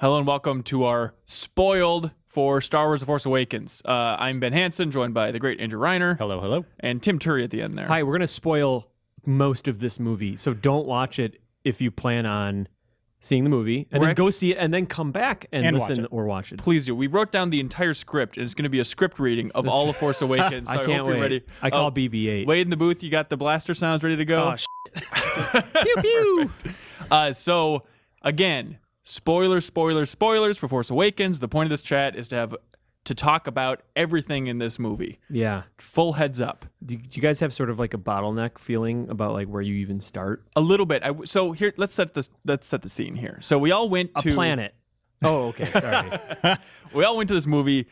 Hello and welcome to our spoiled for Star Wars The Force Awakens. I'm Ben Hanson, joined by the great Andrew Reiner. Hello, hello. And Tim Turi at the end there. Hi, we're going to spoil most of this movie, so don't watch it if you plan on seeing the movie, and then go see it, and then come back and listen or watch it. Please do. We wrote down the entire script, and it's going to be a script reading of all of Force Awakens. So I can't hope wait. You're ready. I call BB-8. Wade in the booth, you got the blaster sounds ready to go? Oh, Pew, pew. So, again, spoilers for Force Awakens. The point of this chat is to talk about everything in this movie. Yeah. Full heads up. Do you guys have sort of like a bottleneck feeling about like where you even start? A little bit. So here, let's set the scene here. So we all went to A planet. Oh, okay. Sorry. We all went to this movie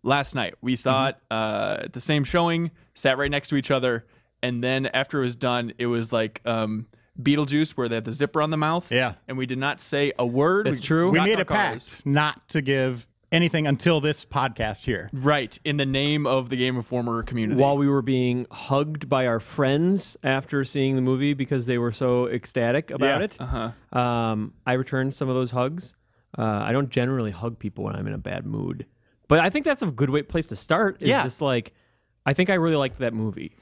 last night. We saw it at the same showing, sat right next to each other, and then after it was done, it was like Beetlejuice, where they had the zipper on the mouth. Yeah. And we did not say a word. That's true. We got in made our a cars. pact not to give anything until this podcast here. Right, in the name of the Game Informer community. While we were being hugged by our friends after seeing the movie because they were so ecstatic about it, I returned some of those hugs. I don't generally hug people when I'm in a bad mood, but I think that's a good place to start. Is just like, I think I really liked that movie.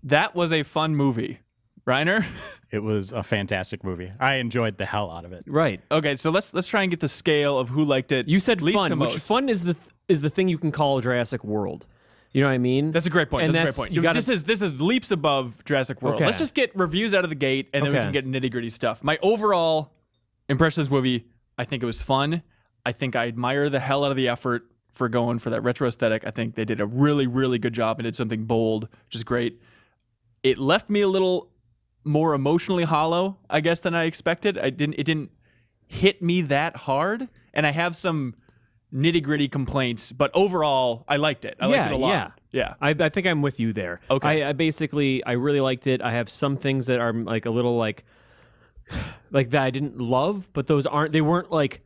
That was a fun movie. Reiner? It was a fantastic movie. I enjoyed the hell out of it. Right. Okay, so let's try and get the scale of who liked it. You said least fun, to which most. fun is the thing you can call Jurassic World. You know what I mean? That's a great point. And That's a great point. This is leaps above Jurassic World. Okay. Let's just get reviews out of the gate, and then we can get nitty-gritty stuff. My overall impression of this movie, I think it was fun. I think I admire the hell out of the effort for going for that retro aesthetic. I think they did a really, really good job and did something bold, which is great. It left me a little more emotionally hollow, I guess, than I expected. It didn't hit me that hard, and I have some nitty-gritty complaints, but overall, I liked it. I liked it a lot. Yeah. I think I'm with you there. Okay. I really liked it. I have some things that are like a little like that I didn't love, but they weren't like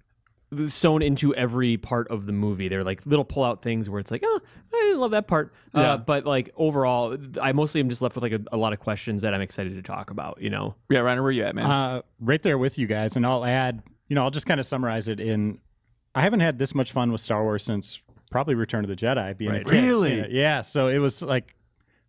sewn into every part of the movie. They're like little pull-out things where it's like, oh, I didn't love that part. Yeah. But like overall, I mostly am just left with like a lot of questions that I'm excited to talk about, you know? Yeah, Reiner, where you at, man? Right there with you guys, and I'll add, I'll just kind of summarize it in, I haven't had this much fun with Star Wars since probably Return of the Jedi. Being a kid. Really? Yeah, so it was like,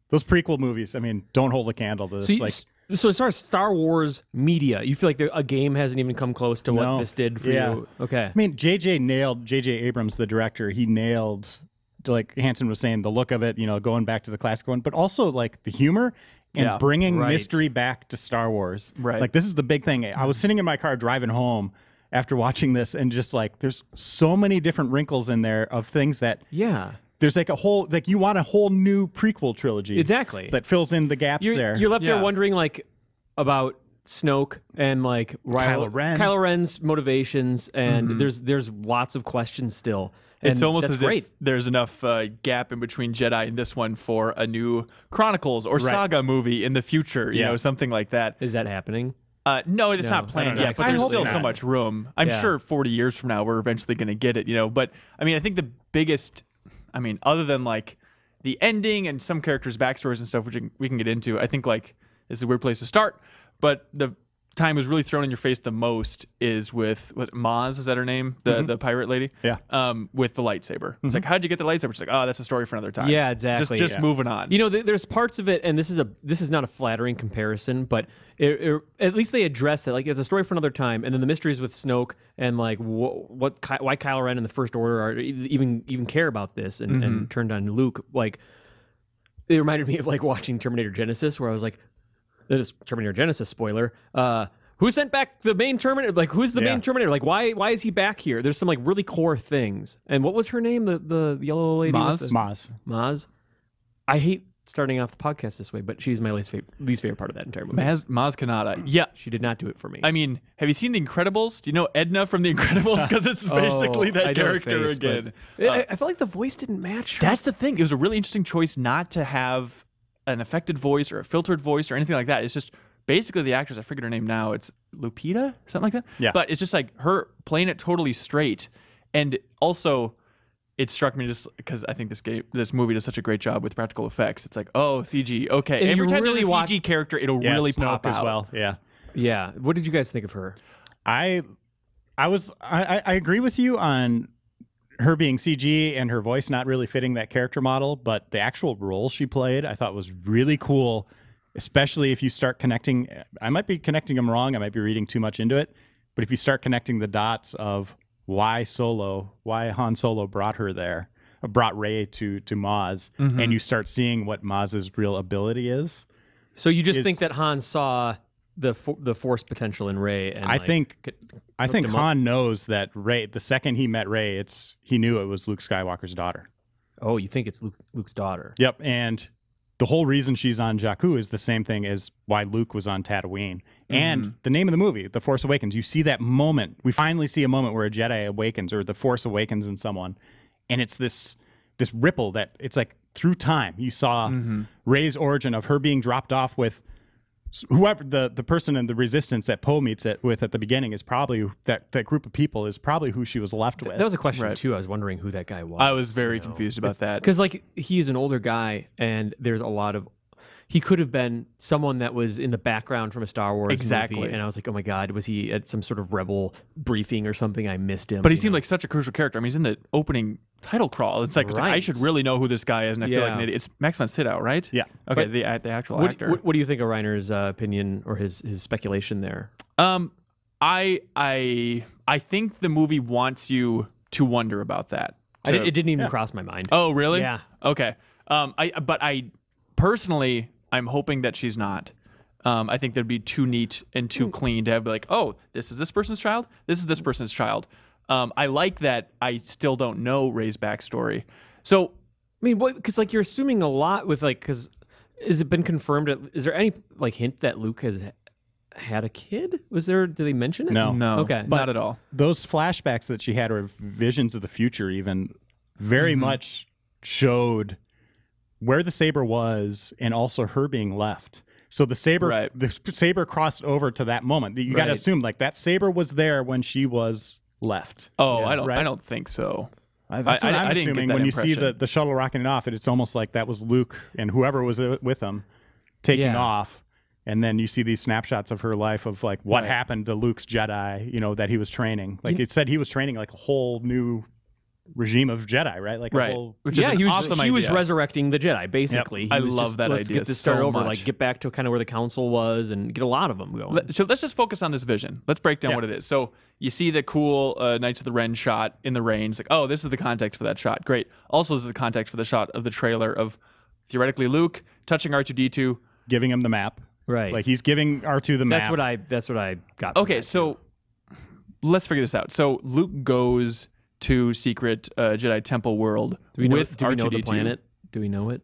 those prequel movies, I mean, don't hold a candle to this. So as far as Star Wars media, you feel like a game hasn't even come close to what this did for you? Okay. I mean, J.J. Abrams, the director, he nailed, like Hanson was saying, the look of it, going back to the classic one, but also like the humor and bringing mystery back to Star Wars. Right. Like, this is the big thing. I was sitting in my car driving home after watching this, and just like, there's so many different wrinkles in there of things that... Yeah. There's like you want a whole new prequel trilogy. Exactly. That fills in the gaps there. You're left there wondering like about Snoke and like Kylo Ren's motivations, and there's lots of questions still. And it's almost as if there's enough gap in between Jedi and this one for a new Chronicles or Saga movie in the future, you know, something like that. Is that happening? No, it's not planned yet, but there's still so much room. I'm sure 40 years from now we're eventually going to get it, But I mean, I think the biggest... other than like the ending and some characters' backstories and stuff, which we can get into, I think like it's a weird place to start. But the time was really thrown in your face the most is with Maz, is that her name? The pirate lady? Yeah. With the lightsaber. It's like, how'd you get the lightsaber? It's like, oh, that's a story for another time. Yeah, exactly. Just moving on. There's parts of it, and this is not a flattering comparison, but at least they address it. Like, it's a story for another time, and then the mysteries with Snoke and like why Kylo Ren and the First Order are even care about this and turned on Luke. Like, it reminded me of like watching Terminator Genesis, where I was like, "That is Terminator Genesis spoiler." Who sent back the main Terminator? Like, who's the main Terminator? Like, why is he back here? There's some like really core things. And what was her name? The yellow lady? Maz. I hate starting off the podcast this way, but she's my least favorite part of that entire movie. Maz Kanata. Yeah. She did not do it for me. I mean, have you seen The Incredibles? Do you know Edna from The Incredibles? Because it's basically that character again. I felt like the voice didn't match her. That's the thing. It was a really interesting choice not to have an affected voice or a filtered voice or anything like that. It's just basically the actress. I forget her name now. It's Lupita? Something like that? Yeah. But it's just like her playing it totally straight. And also... it struck me just because I think this movie does such a great job with practical effects. It's like, oh, CG, okay. And every time really there's a CG character, it'll really Snoke pop out as well. Yeah. Yeah. What did you guys think of her? I I agree with you on her being CG and her voice not really fitting that character model, but the actual role she played I thought was really cool, especially if you start connecting. I might be connecting them wrong. I might be reading too much into it, but if you start connecting the dots of why Han Solo brought Rey to Maz, and you start seeing what Maz's real ability is. So you just think that Han saw the Force potential in Rey, and I think Han knows that Rey. The second he met Rey, he knew it was Luke Skywalker's daughter. Oh, you think it's Luke's daughter? Yep, and the whole reason she's on Jakku is the same thing as why Luke was on Tatooine. And the name of the movie, The Force Awakens, you see that moment. We finally see a moment where a Jedi awakens, or the Force awakens in someone, and it's this ripple that it's like through time. You saw Rey's origin of her being dropped off with whoever the person in the Resistance that Poe meets it with at the beginning is probably that group of people is probably who she was left with. That was a question too. I was wondering who that guy was. I was very confused about that because like he's an older guy, and there's a lot of. He could have been someone that was in the background from a Star Wars movie, and I was like, oh my God, was he at some sort of rebel briefing or something? I missed him. But he seemed like such a crucial character. I mean, he's in the opening title crawl. It's like, I should really know who this guy is, and I feel like it's Max von Sydow, right? Yeah. Okay, the actual actor. What do you think of Reiner's opinion or his speculation there? I think the movie wants you to wonder about that. It didn't even cross my mind. Oh, really? Yeah. Okay. I personally, I'm hoping that she's not. I think that'd be too neat and too clean to have like, oh, this is this person's child. This is this person's child. I like that. I still don't know Rey's backstory. So, I mean, because like you're assuming a lot with like, because has it been confirmed? Is there any like hint that Luke has had a kid? Was there? Did they mention it? No. Okay, not at all. Those flashbacks that she had, or visions of the future, even very much showed where the saber was, and also her being left. So the saber crossed over to that moment. You got to assume like that saber was there when she was left. Oh, I don't think so. That's what I'm assuming. When you see the shuttle rocketing off, it's almost like that was Luke and whoever was with him taking off. And then you see these snapshots of her life of like what happened to Luke's Jedi, that he was training. Like it said he was training like a whole new regime of Jedi, right? Like a whole, which is an awesome idea. He was resurrecting the Jedi, basically. I love that let's idea. Get this start so over, much. like get back to kind of where the council was, and get a lot of them going. So let's just focus on this vision. Let's break down what it is. So you see the cool Knights of the Ren shot in the rain. It's like, oh, this is the context for that shot. Great. Also, this is the context for the shot of the trailer of theoretically Luke touching R2-D2, giving him the map. Right. Like he's giving R2 the map. That's what I got. Okay, so let's figure this out. So Luke goes to secret Jedi Temple world with R2-D2. Do we know the planet? Do we know it?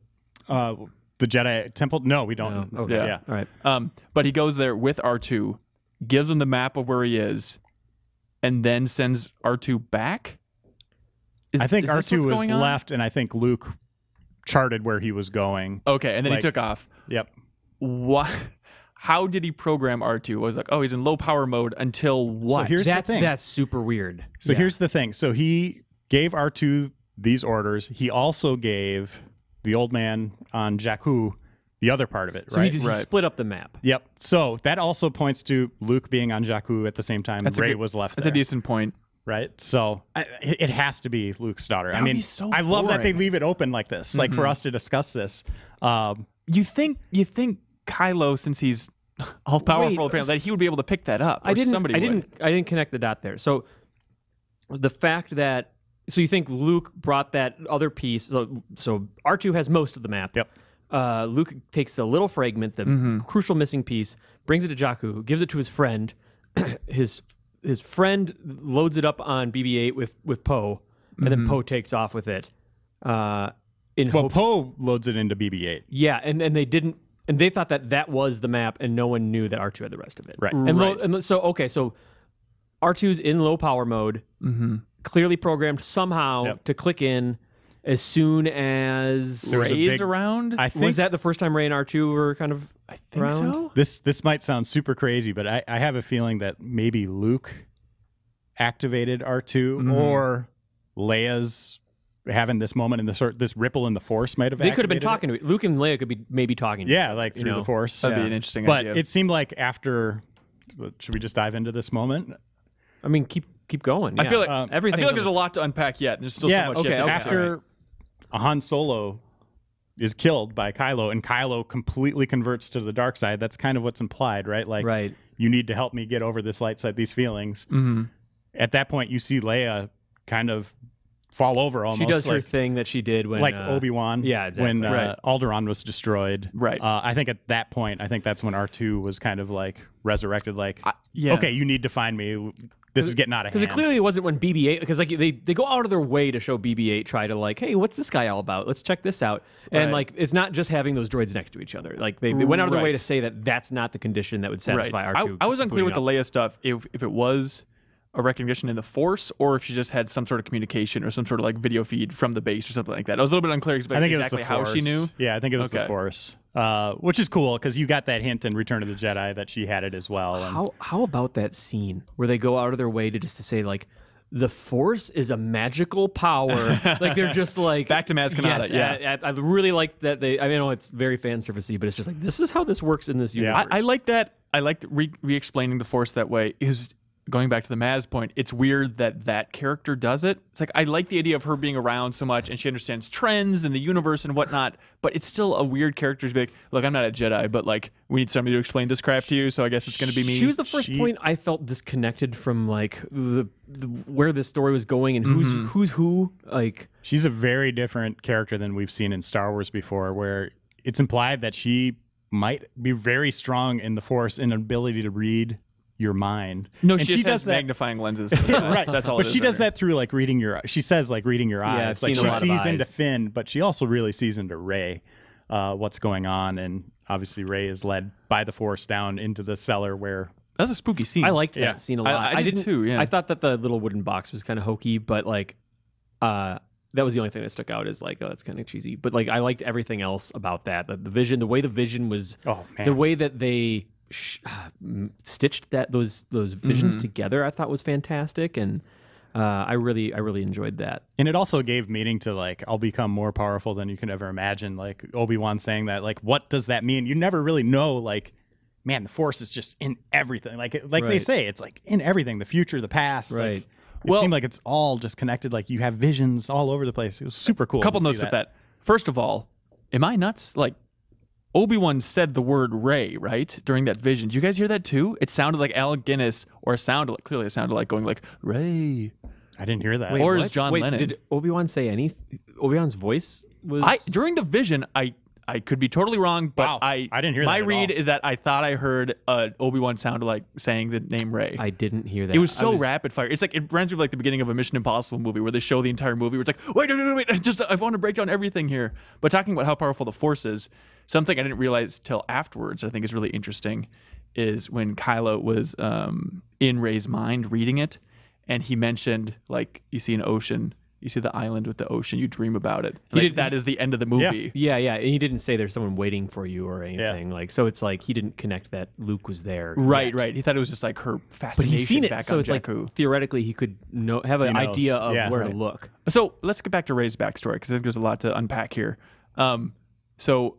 The Jedi Temple? No, we don't. No. Okay. Yeah. All right. But he goes there with R2, gives him the map of where he is, and then sends R2 back? I think R2 was left, and I think Luke charted where he was going. Okay, and then he took off. Yep. What? How did he program R2? It was like, oh, he's in low power mode until what? So here's the thing. That's super weird. So here's the thing. So he gave R2 these orders. He also gave the old man on Jakku the other part of it, so right? He split up the map. Yep. So that also points to Luke being on Jakku at the same time Rey was left there. That's a decent point. Right? So it has to be Luke's daughter. That would be so I love that they boring. leave it open like this, like for us to discuss this. You think Kylo, since he's all powerful, apparently, that he would be able to pick that up? I didn't connect the dot there. So the fact that you think Luke brought that other piece. So R2 has most of the map. Yep. Luke takes the little fragment, the crucial missing piece, brings it to Jakku, gives it to his friend. his friend loads it up on BB-8 with Poe, and then Poe takes off with it. Poe loads it into BB-8. Yeah, and they didn't. And they thought that was the map, and no one knew that R2 had the rest of it. Right. So R2's in low power mode, clearly programmed somehow to click in as soon as Rey's around. Was that the first time Rey and R2 were kind of around? So. This might sound super crazy, but I have a feeling that maybe Luke activated R2 or Leia's having this moment in this ripple in the Force might have. They could have been talking to it. Luke and Leia could be maybe talking. Yeah, like through the Force. That'd be an interesting idea. But it seemed like after. Should we just dive into this moment? I mean, keep keep going. I Yeah. feel like everything. I feel like there's a lot to unpack yet. And there's still so much yet to get to. After Han Solo is killed by Kylo, and Kylo completely converts to the dark side. That's kind of what's implied, right? Like, you need to help me get over this light side, these feelings. Mm-hmm. At that point, you see Leia kind of fall over almost. She does her thing that she did when... Like Obi-Wan. Yeah, exactly. When Alderaan was destroyed. Right. I think at that point, I think that's when R2 was kind of like resurrected. Like, yeah. Okay, you need to find me. This is getting out of hand. Because clearly it wasn't when BB-8... Because like they go out of their way to show BB-8 try to like, hey, what's this guy all about? Let's check this out. And like, it's not just having those droids next to each other. Like they went out of their way to say that that's not the condition that would satisfy R2. I was unclear with the Leia stuff if it was a recognition in the Force, or if she just had some sort of communication or some sort of like video feed from the base or something like that. I was a little bit unclear exactly how she knew. Yeah, I think it was the Force, which is cool because you got that hint in Return of the Jedi that she had it as well. And how about that scene where they go out of their way to say like, the Force is a magical power. Like they're just like back to Maz Kanata. Yes, I really like that. I know it's very fan servicey, but it's just like this is how this works in this universe. I like that. I liked re-explaining the Force that way. Is going back to the Maz point, it's weird that character does it. It's like I like the idea of her being around so much and she understands trends in the universe and whatnot, but it's still a weird character to be like, look, I'm not a Jedi, but like we need somebody to explain this crap to you, so I guess it's going to be me. She was the first point I felt disconnected from like the where this story was going and who's who. Like she's a very different character than we've seen in Star Wars before, where it's implied that she might be very strong in the Force in ability to read your mind. No, and she does magnifying lenses. Right. That's all. But she does that through like reading your. She says like reading your eyes. Like she sees into Finn, but she also really sees into Rey, what's going on, and obviously Rey is led by the Force down into the cellar where. That's a spooky scene. I liked that scene a lot. I did too. Yeah. I thought that the little wooden box was kind of hokey, but like, that was the only thing that stuck out. Is like, oh, that's kind of cheesy. But like, I liked everything else about that. The vision, the way the vision was, the way that they stitched those visions together, I thought was fantastic, and I really enjoyed that. And it also gave meaning to like, I'll become more powerful than you can ever imagine. Like Obi-Wan saying that, like, what does that mean? You never really know. Like, man, the Force is just in everything. Like they say, it's like in everything, the future, the past. Right. Like, it seemed like it's all just connected. Like you have visions all over the place. It was super cool. Couple notes with that. First of all, am I nuts? Like, Obi-Wan said the word Rey, right? During that vision. Did you guys hear that too? It sounded like Alec Guinness, or it sounded like going like, Rey. I didn't hear that. Wait, or is John Lennon. Did Obi-Wan say anything? Obi-Wan's voice was... During the vision, I could be totally wrong, but I didn't hear that my at read all. is that I thought I heard Obi-Wan sounded like saying the name Rey. I didn't hear that. It was so rapid fire. It's like, it reminds me of like the beginning of a Mission Impossible movie where they show the entire movie where it's like, wait, I want to break down everything here. But talking about how powerful the Force is, something I didn't realize till afterwards, I think is really interesting, is when Kylo was in Rey's mind reading it, and he mentioned, like, you see an ocean, you see the island with the ocean, you dream about it. That is the end of the movie. Yeah. And he didn't say there's someone waiting for you or anything. Yeah. Like, so it's like he didn't connect that Luke was there. Right. He thought it was just like her fascination. But he's seen it, back so on it's Jakku. like theoretically he could have an idea of where to look. So let's get back to Rey's backstory, because I think there's a lot to unpack here. So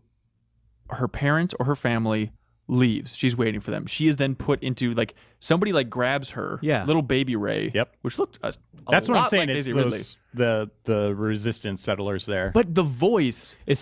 her parents or her family leaves. She's waiting for them. She is then put into, like, somebody like grabs her, little baby Rey. Yep. Which looked that's what I'm saying. Like it's Daisy those the resistance settlers there. But the voice, I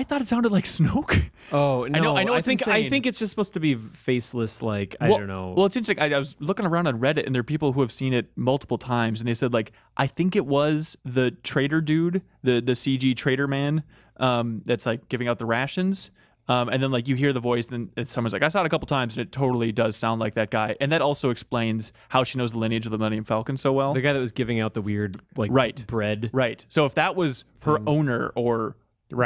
thought it sounded like Snoke. Oh no! I know. I think it's just supposed to be faceless. Like, I don't know. Well, it's interesting. I was looking around on Reddit, and there are people who have seen it multiple times, and they said, like, I think it was the trader dude, the CG trader man, that's like giving out the rations. And then, like, you hear the voice, and then someone's like, I saw it a couple times, and it totally does sound like that guy. And that also explains how she knows the lineage of the Millennium Falcon so well. The guy that was giving out the weird, like, bread. Right. So if that was her owner or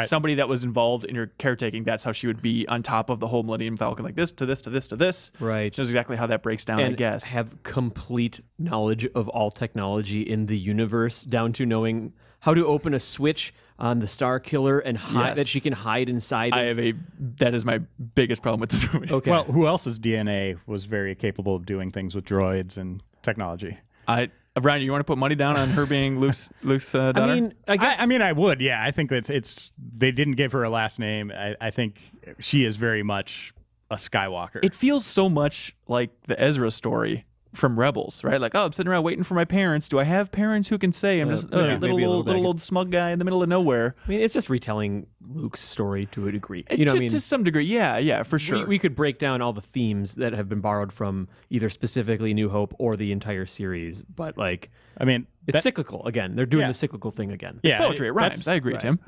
somebody that was involved in her caretaking, that's how she would be on top of the whole Millennium Falcon, like this to this to this to this. Right. She knows exactly how that breaks down, and I guess. Have complete knowledge of all technology in the universe, down to knowing how to open a switch on the Star Killer and hide that she can hide inside. That is my biggest problem with this movie. Okay. Well, who else's DNA was very capable of doing things with droids and technology? Reiner, you want to put money down on her being Luke's daughter? I mean, I would. Yeah, I think it's. They didn't give her a last name. I think she is very much a Skywalker. It feels so much like the Ezra story, from Rebels, right? Like, oh, I'm sitting around waiting for my parents. Do I have parents who can say I'm just a little old smug guy in the middle of nowhere? I mean, it's just retelling Luke's story to a degree. You know what I mean? To some degree, yeah, for sure. We could break down all the themes that have been borrowed from either specifically New Hope or the entire series, but like, I mean, it's cyclical again. They're doing the cyclical thing again. It's poetry. It rhymes. I agree, Tim.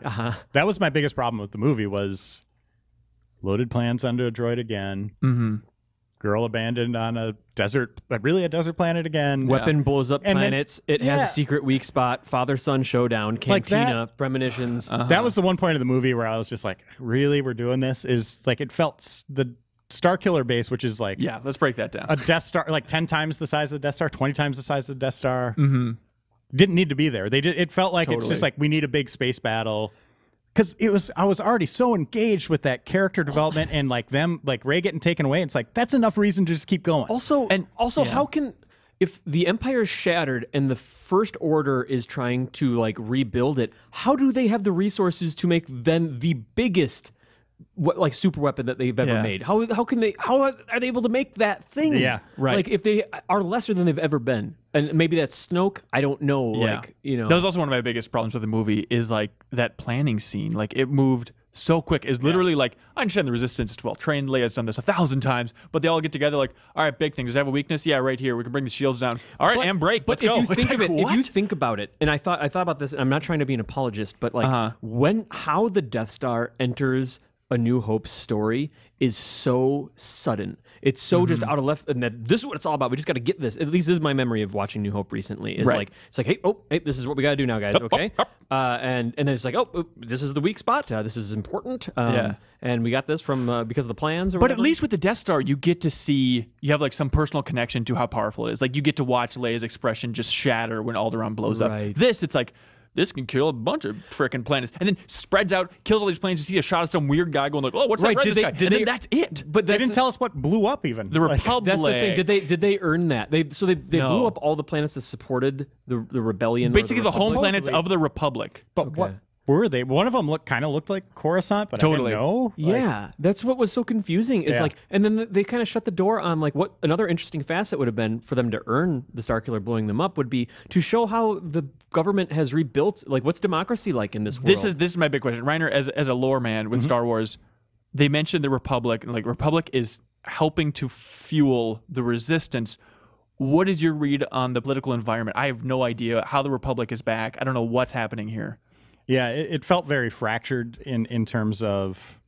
That was my biggest problem with the movie was loaded plans onto a droid again. Mm-hmm. Girl abandoned on a desert, but really a desert planet again. Weapon blows up planets. It has a secret weak spot. Father-son showdown. Cantina. Premonitions. That was the one point of the movie where I was just like, really, we're doing this? Is like, it felt the Starkiller base, which is like... Yeah, let's break that down. A Death Star, like 10 times the size of the Death Star, 20 times the size of the Death Star. Mm-hmm. Didn't need to be there. It felt like it's just like, we need a big space battle. Because I was already so engaged with that character development and like them, like Rey getting taken away. It's like, that's enough reason to just keep going. Also, how can, if the Empire is shattered and the First Order is trying to like rebuild it, how do they have the resources to make then the biggest super weapon that they've ever made? How are they able to make that thing? Yeah, right. Like if they are lesser than they've ever been, and maybe that's Snoke. I don't know. Yeah. Like, you know, that was also one of my biggest problems with the movie is like that planning scene. Like it moved so quick. It's literally like, I understand the Resistance is well trained. Leia's done this 1,000 times, but they all get together like, all right, big thing. Does it have a weakness? Yeah, right here. We can bring the shields down. All right, and break. Let's go. If you think about it, and I thought about this, and I'm not trying to be an apologist, but like how the Death Star enters A New Hope story is so sudden. It's so just out of left, and that this is what it's all about. We just got to get this. At least this is my memory of watching New Hope recently. Is like it's like, hey, this is what we got to do now, guys. Okay, and then it's like, this is the weak spot. This is important. And we got this from because of the plans. Or but whatever. At least with the Death Star, you get to see you have like some personal connection to how powerful it is. Like you get to watch Leia's expression just shatter when Alderaan blows up. This, it's like, this can kill a bunch of frickin' planets. And then spreads out, kills all these planets. You see a shot of some weird guy going like, oh, what's that red guy? And then that's it. But they didn't tell us what blew up even. The Republic. That's the thing. Did they earn that? They blew up all the planets that supported the rebellion. Basically the home planets of the Republic. But what were they? One of them kind of looked like Coruscant, but totally. I didn't know. Yeah, that's what was so confusing. Is like, and then they kind of shut the door on like what another interesting facet would have been for them to earn the Starkiller blowing them up would be to show how the government has rebuilt. Like, what's democracy like in this world? This is my big question, Reiner. As a lore man with Star Wars, they mentioned the Republic, and like Republic is helping to fuel the Resistance. What is your read on the political environment? I have no idea how the Republic is back. I don't know what's happening here. Yeah, it felt very fractured in terms of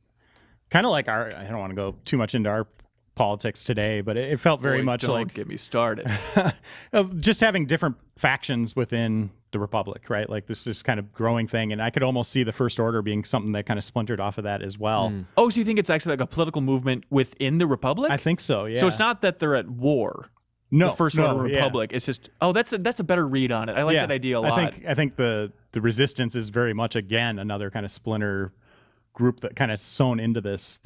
kind of like I don't want to go too much into our politics today, but it felt very much don't like get me started. of just having different factions within the Republic, right? Like this kind of growing thing, and I could almost see the First Order being something that kind of splintered off of that as well. Oh, so you think it's actually like a political movement within the Republic? I think so. Yeah. So it's not that they're at war. No, the First Order Republic. It's just that's a better read on it. I like that idea a lot. I think the Resistance is very much again another kind of splinter group that kind of sewn into this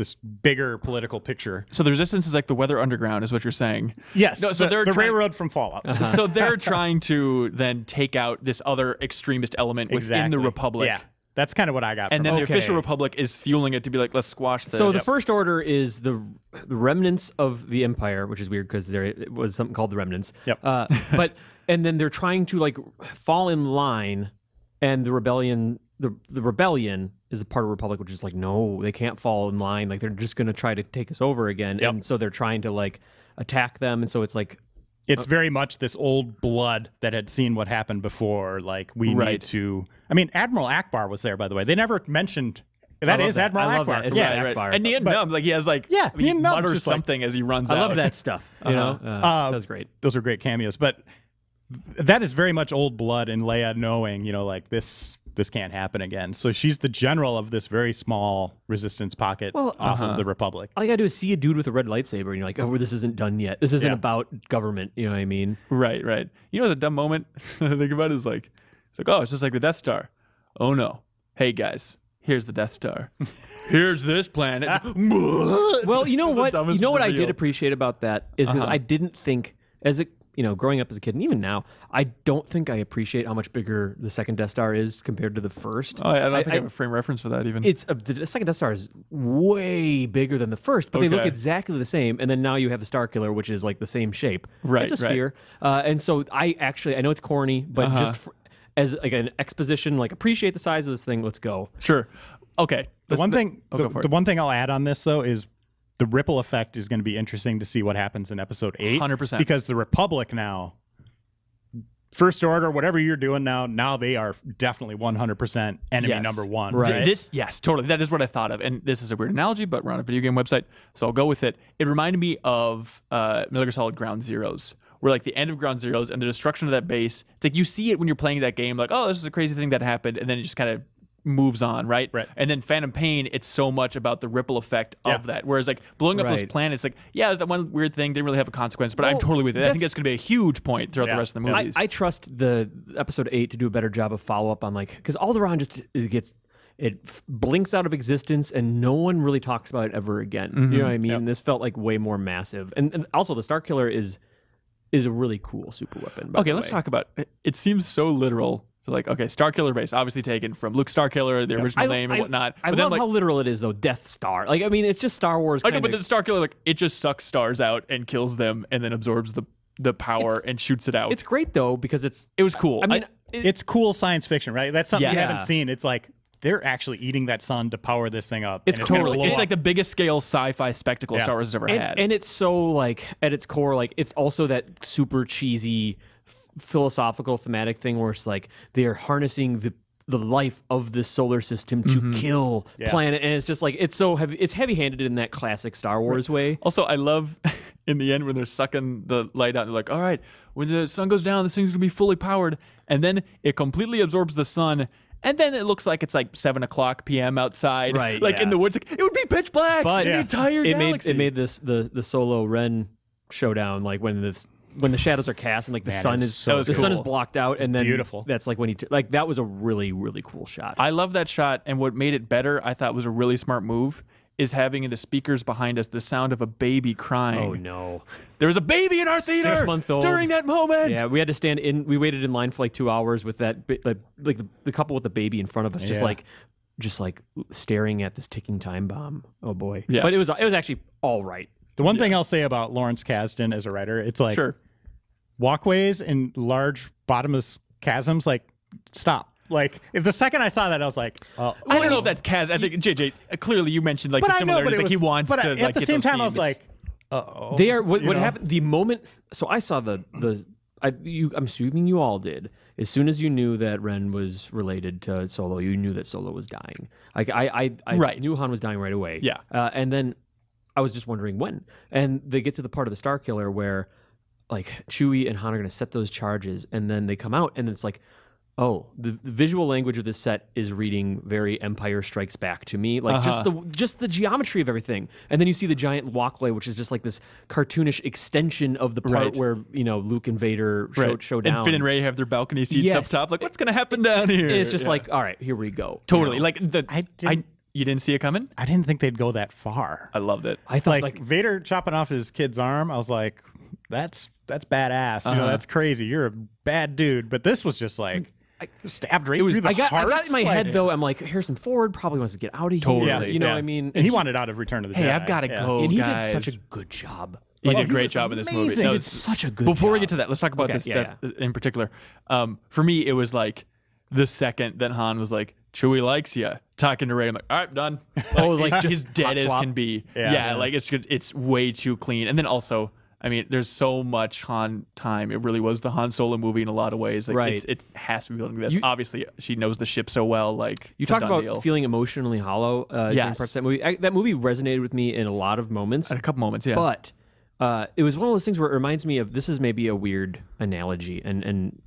bigger political picture. So the Resistance is like the Weather Underground, is what you're saying? Yes. No, so they're the railroad from Fallout. So they're trying to then take out this other extremist element within the Republic. Yeah. That's kind of what I got. And then the official Republic is fueling it to be like, let's squash this. So the First Order is the remnants of the Empire, which is weird because there was something called the Remnants. Yep. And then they're trying to like fall in line, and the rebellion is a part of the Republic, which is like, no, they can't fall in line. Like they're just going to try to take us over again. Yep. And so they're trying to like attack them. And so it's like, it's very much this old blood that had seen what happened before. Like we need to. I mean, Admiral Akbar was there, by the way. They never mentioned that is Admiral Akbar. Akbar. And Nien Nunb, like he has like he mutters something as he runs out. I love that stuff. You know, that was great. Those are great cameos, but that is very much old blood, and Leia knowing, you know, like this can't happen again. So she's the general of this very small Resistance pocket off of the Republic. All you gotta do is see a dude with a red lightsaber, and you're like, oh, this isn't done yet. This isn't about government. You know what I mean? Right. You know, the dumb moment I think about is like, it's like, oh, it's just like the Death Star. Oh no, hey guys, here's the Death Star. Here's this planet. Well, you know what? You know what I did appreciate about that is because I didn't think growing up as a kid, and even now, I don't think I appreciate how much bigger the second Death Star is compared to the first. Oh, I don't think I have a frame reference for that even. It's the second Death Star is way bigger than the first, but they look exactly the same. And then now you have the Starkiller, which is like the same shape. Right, it's a sphere. And so I know it's corny, but as like an exposition, like appreciate the size of this thing. Let's go. Sure. Okay. The one thing I'll add on this though is the ripple effect is going to be interesting to see what happens in episode 8. 100%. Because the Republic now, First Order, whatever you're doing now they are definitely 100% enemy number one. Right. Yes, totally. That is what I thought of. And this is a weird analogy, but we're on a video game website, so I'll go with it. It reminded me of Metal Gear Solid Ground Zeroes, where like the end of Ground Zeroes and the destruction of that base, it's like you see it when you're playing that game, like, oh, this is a crazy thing that happened, and then it just kind of moves on, right? And then Phantom Pain, it's so much about the ripple effect of that. Whereas like blowing up those planets, like, yeah, it was that one weird thing, didn't really have a consequence, but I'm totally with it. I think that's going to be a huge point throughout the rest of the movies. I trust the episode 8 to do a better job of follow-up on like, because Alderaan just blinks out of existence and no one really talks about it ever again. You know what I mean? This felt like way more massive. And also the Starkiller is a really cool super weapon. Okay, let's talk about it. Seems so literal. So like, okay, Starkiller base, obviously taken from Luke Starkiller, the original name and whatnot. I love how literal it is though. Death Star. Like, I mean, it's just Star Wars. I know, but the Starkiller, like, it just sucks stars out and kills them and then absorbs the power and shoots it out. It's great though because it was cool. I mean, it's cool science fiction, right? That's something you haven't seen. It's like they're actually eating that sun to power this thing up. It's totally. It's like the biggest scale sci-fi spectacle Star Wars has ever had. And it's so like at its core, like it's also that super cheesy philosophical thematic thing where it's like they are harnessing the life of the solar system to kill planet, and it's just like it's so heavy. It's heavy-handed in that classic Star Wars way. Also, I love in the end when they're sucking the light out. They're like, "All right, when the sun goes down, this thing's gonna be fully powered," and then it completely absorbs the sun. And then it looks like it's like 7:00 p.m. outside, like in the woods. Like, it would be pitch black. But in the entire galaxy. It made this the Solo Ren showdown like when the shadows are cast and like the sun is sun is blocked out, and then beautiful. That's like when like that was a really really cool shot. I love that shot, and what made it better, I thought was a really smart move, is having in the speakers behind us the sound of a baby crying. Oh no, there was a baby in our theater 6-month-old during that moment. Yeah, we had to stand in. We waited in line for like 2 hours with that like the couple with the baby in front of us, just like staring at this ticking time bomb. Oh boy, yeah. But it was actually all right. The one thing I'll say about Lawrence Kasdan as a writer, it's like walkways and large bottomless chasms, like, stop. Like, if the second I saw that, I was like, I don't know if that's Kaz. I think, JJ, clearly you mentioned like the similarities. Like, he wants to like, at the same time, I was like, uh-oh. They are, what happened, the moment, so I saw I'm assuming you all did. As soon as you knew that Ren was related to Solo, you knew that Solo was dying. Like, I knew Han was dying right away. Yeah. And then I was just wondering when. And they get to the part of the Starkiller where like Chewie and Han are going to set those charges, and then they come out, and it's like, oh, the visual language of this set is reading very Empire Strikes Back to me, like just the geometry of everything. And then you see the giant walkway, which is just like this cartoonish extension of the part where Luke and Vader show down, and Finn and Rey have their balcony seats up top. Like, what's going to happen down here? And it's just like, all right, here we go. Totally. Like you didn't see it coming? I didn't think they'd go that far. I loved it. I thought like Vader chopping off his kid's arm. I was like, that's badass. You know, that's crazy. You're a bad dude. But this was just like stabbed right through the heart. I got in my head though. I'm like, Harrison Ford probably wants to get out of here. Totally. You know what I mean? And he wanted out of Return of the Jedi. Hey, I've got to go. And he did such a good job. He did a great job in this movie. He did such a good job. Before we get to that, let's talk about this death in particular. For me, it was like the second that Han was like, Chewie likes you. Talking to Rey, I'm like, all right, done. Like just as dead as can be. Yeah, like it's way too clean. And then also, I mean, there's so much Han time. It really was the Han Solo movie in a lot of ways. Like, it has to be building this. Obviously, she knows the ship so well. Like, you talk about feeling emotionally hollow. During parts of that movie. That movie resonated with me in a lot of moments. At a couple moments, yeah. But it was one of those things where it reminds me of, this is maybe a weird analogy, and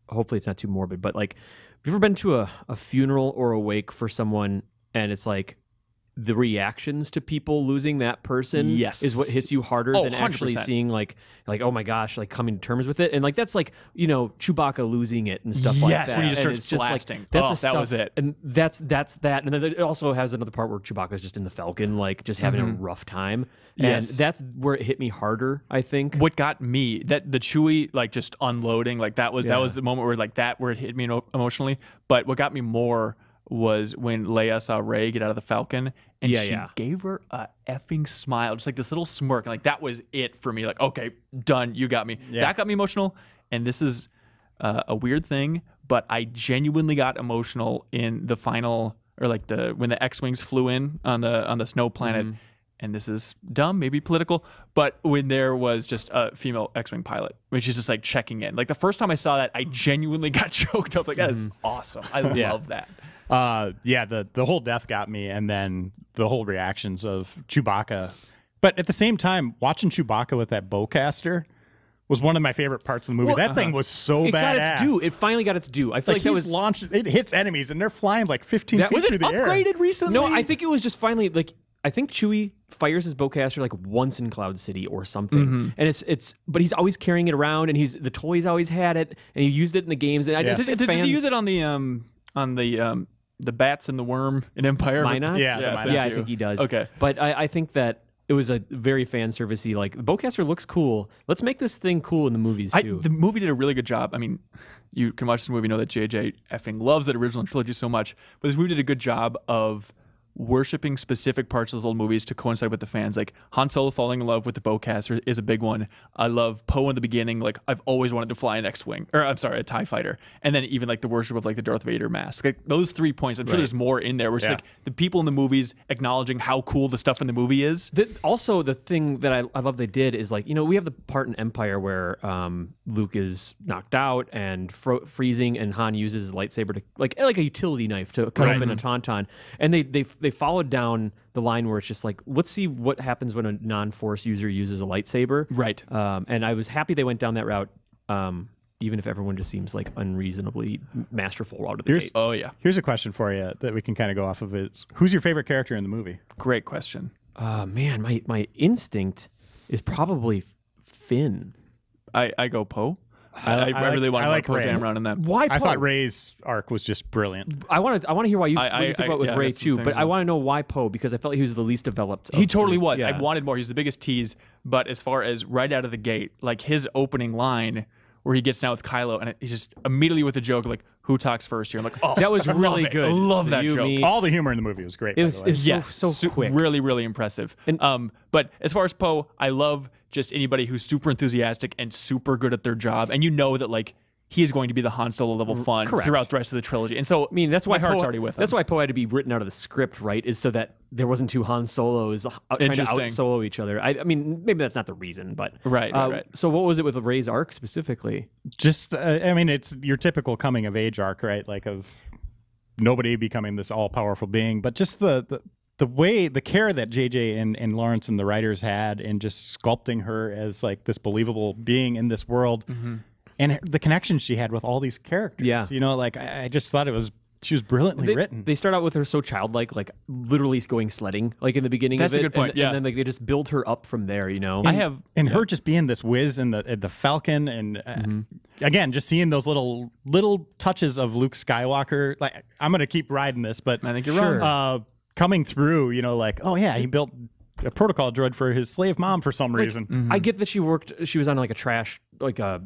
hopefully it's not too morbid, but like, have you ever been to a funeral or a wake for someone, and it's like the reactions to people losing that person is what hits you harder than 100%. actually seeing like oh my gosh, like coming to terms with it. And like that's like, you know, Chewbacca losing it and stuff like that. Yes, when he just and starts blasting. Like, that's that was it. And that's that. And then it also has another part where Chewbacca's just in the Falcon, like just having a rough time. And that's where it hit me harder, I think. What got me, that the Chewie like just unloading, like that was the moment where like where it hit me emotionally. But what got me more was when Leia saw Rey get out of the Falcon and she gave her a effing smile, just like this little smirk. And like that was it for me. Like, okay, done, you got me. Yeah. That got me emotional. And this is a weird thing, but I genuinely got emotional in the final, or like when the X-Wings flew in on the snow planet. And this is dumb, maybe political, but when there was just a female X-Wing pilot, when she's just like checking in. Like the first time I saw that, I genuinely got choked up. Like, that is awesome. I love that. The whole death got me, and then the whole reactions of Chewbacca. But at the same time, watching Chewbacca with that bowcaster was one of my favorite parts of the movie. Well, that thing was so badass. Got its due. It finally got its due. I feel like that was launched. It hits enemies, and they're flying like 15 feet through the air. Was it upgraded recently? No, I think it was just finally like. I think Chewie fires his bowcaster like once in Cloud City or something, and but he's always carrying it around, and the toys always had it, and he used it in the games. And I think did he use it on the bats and the worm in Empire? Minot? Yeah, I think he does. Okay, but I think that it was a very fan servicey. Like the bowcaster looks cool. Let's make this thing cool in the movies too. The movie did a really good job. I mean, you can watch this movie, know that JJ effing loves that original trilogy so much, but this movie did a good job of worshipping specific parts of those old movies to coincide with the fans. Like Han Solo falling in love with the bowcaster is a big one. I love Poe in the beginning. Like I've always wanted to fly an X-Wing, or I'm sorry, a TIE fighter. And then even like the worship of like the Darth Vader mask. Like those 3 points. I'm sure there's more in there. Where it's like the people in the movies acknowledging how cool the stuff in the movie is. Also, the thing that I love they did is like, you know, we have the part in Empire where Luke is knocked out and freezing, and Han uses his lightsaber to like a utility knife to cut open a tauntaun. And they followed down the line where it's just like, let's see what happens when a non-Force user uses a lightsaber. Right. And I was happy they went down that route, even if everyone just seems like unreasonably masterful out of the gate. Oh, yeah. Here's a question for you that we can kind of go off of is, who's your favorite character in the movie? Great question. Man, my instinct is probably Finn. I go Poe. I really want to Poe Dameron in that. Why Poe? I thought Rey's arc was just brilliant. I want to hear what you think about with Rey too, but I want to know why Poe, because I felt like he was the least developed. He totally was. Yeah. I wanted more. He's the biggest tease, but as far as right out of the gate, like his opening line where he gets down with Kylo and he's just immediately with a joke like, "Who talks first here?" I'm like, "Oh, that was really good." I love that joke. Me. All the humor in the movie was great. It was so quick, really, really impressive. And, but as far as Poe, I love just anybody who's super enthusiastic and super good at their job, and you know that like he is going to be the Han Solo level fun throughout the rest of the trilogy. And so, I mean, that's why my heart's already with him. That's why Poe had to be written out of the script, right? Is so that there wasn't 2 Han Solos trying to out-solo each other. I mean, maybe that's not the reason, but right. So, what was it with Rey's arc specifically? Just, I mean, it's your typical coming of age arc, right? Like of nobody becoming this all-powerful being, but just the way, the care that JJ and Lawrence and the writers had in just sculpting her as like this believable being in this world. Mm-hmm. And the connection she had with all these characters. Yeah. You know, like, I just thought she was brilliantly written. They start out with her so childlike, like literally going sledding, like in the beginning of it. That's a good point, and then like they just build her up from there, you know? And her just being this whiz in the Falcon, and again, just seeing those little touches of Luke Skywalker. Like, I'm going to keep riding this, but I think you're wrong. Coming through, you know, like, oh yeah, he built a protocol droid for his slave mom for some reason. I get that she was on like a trash, like a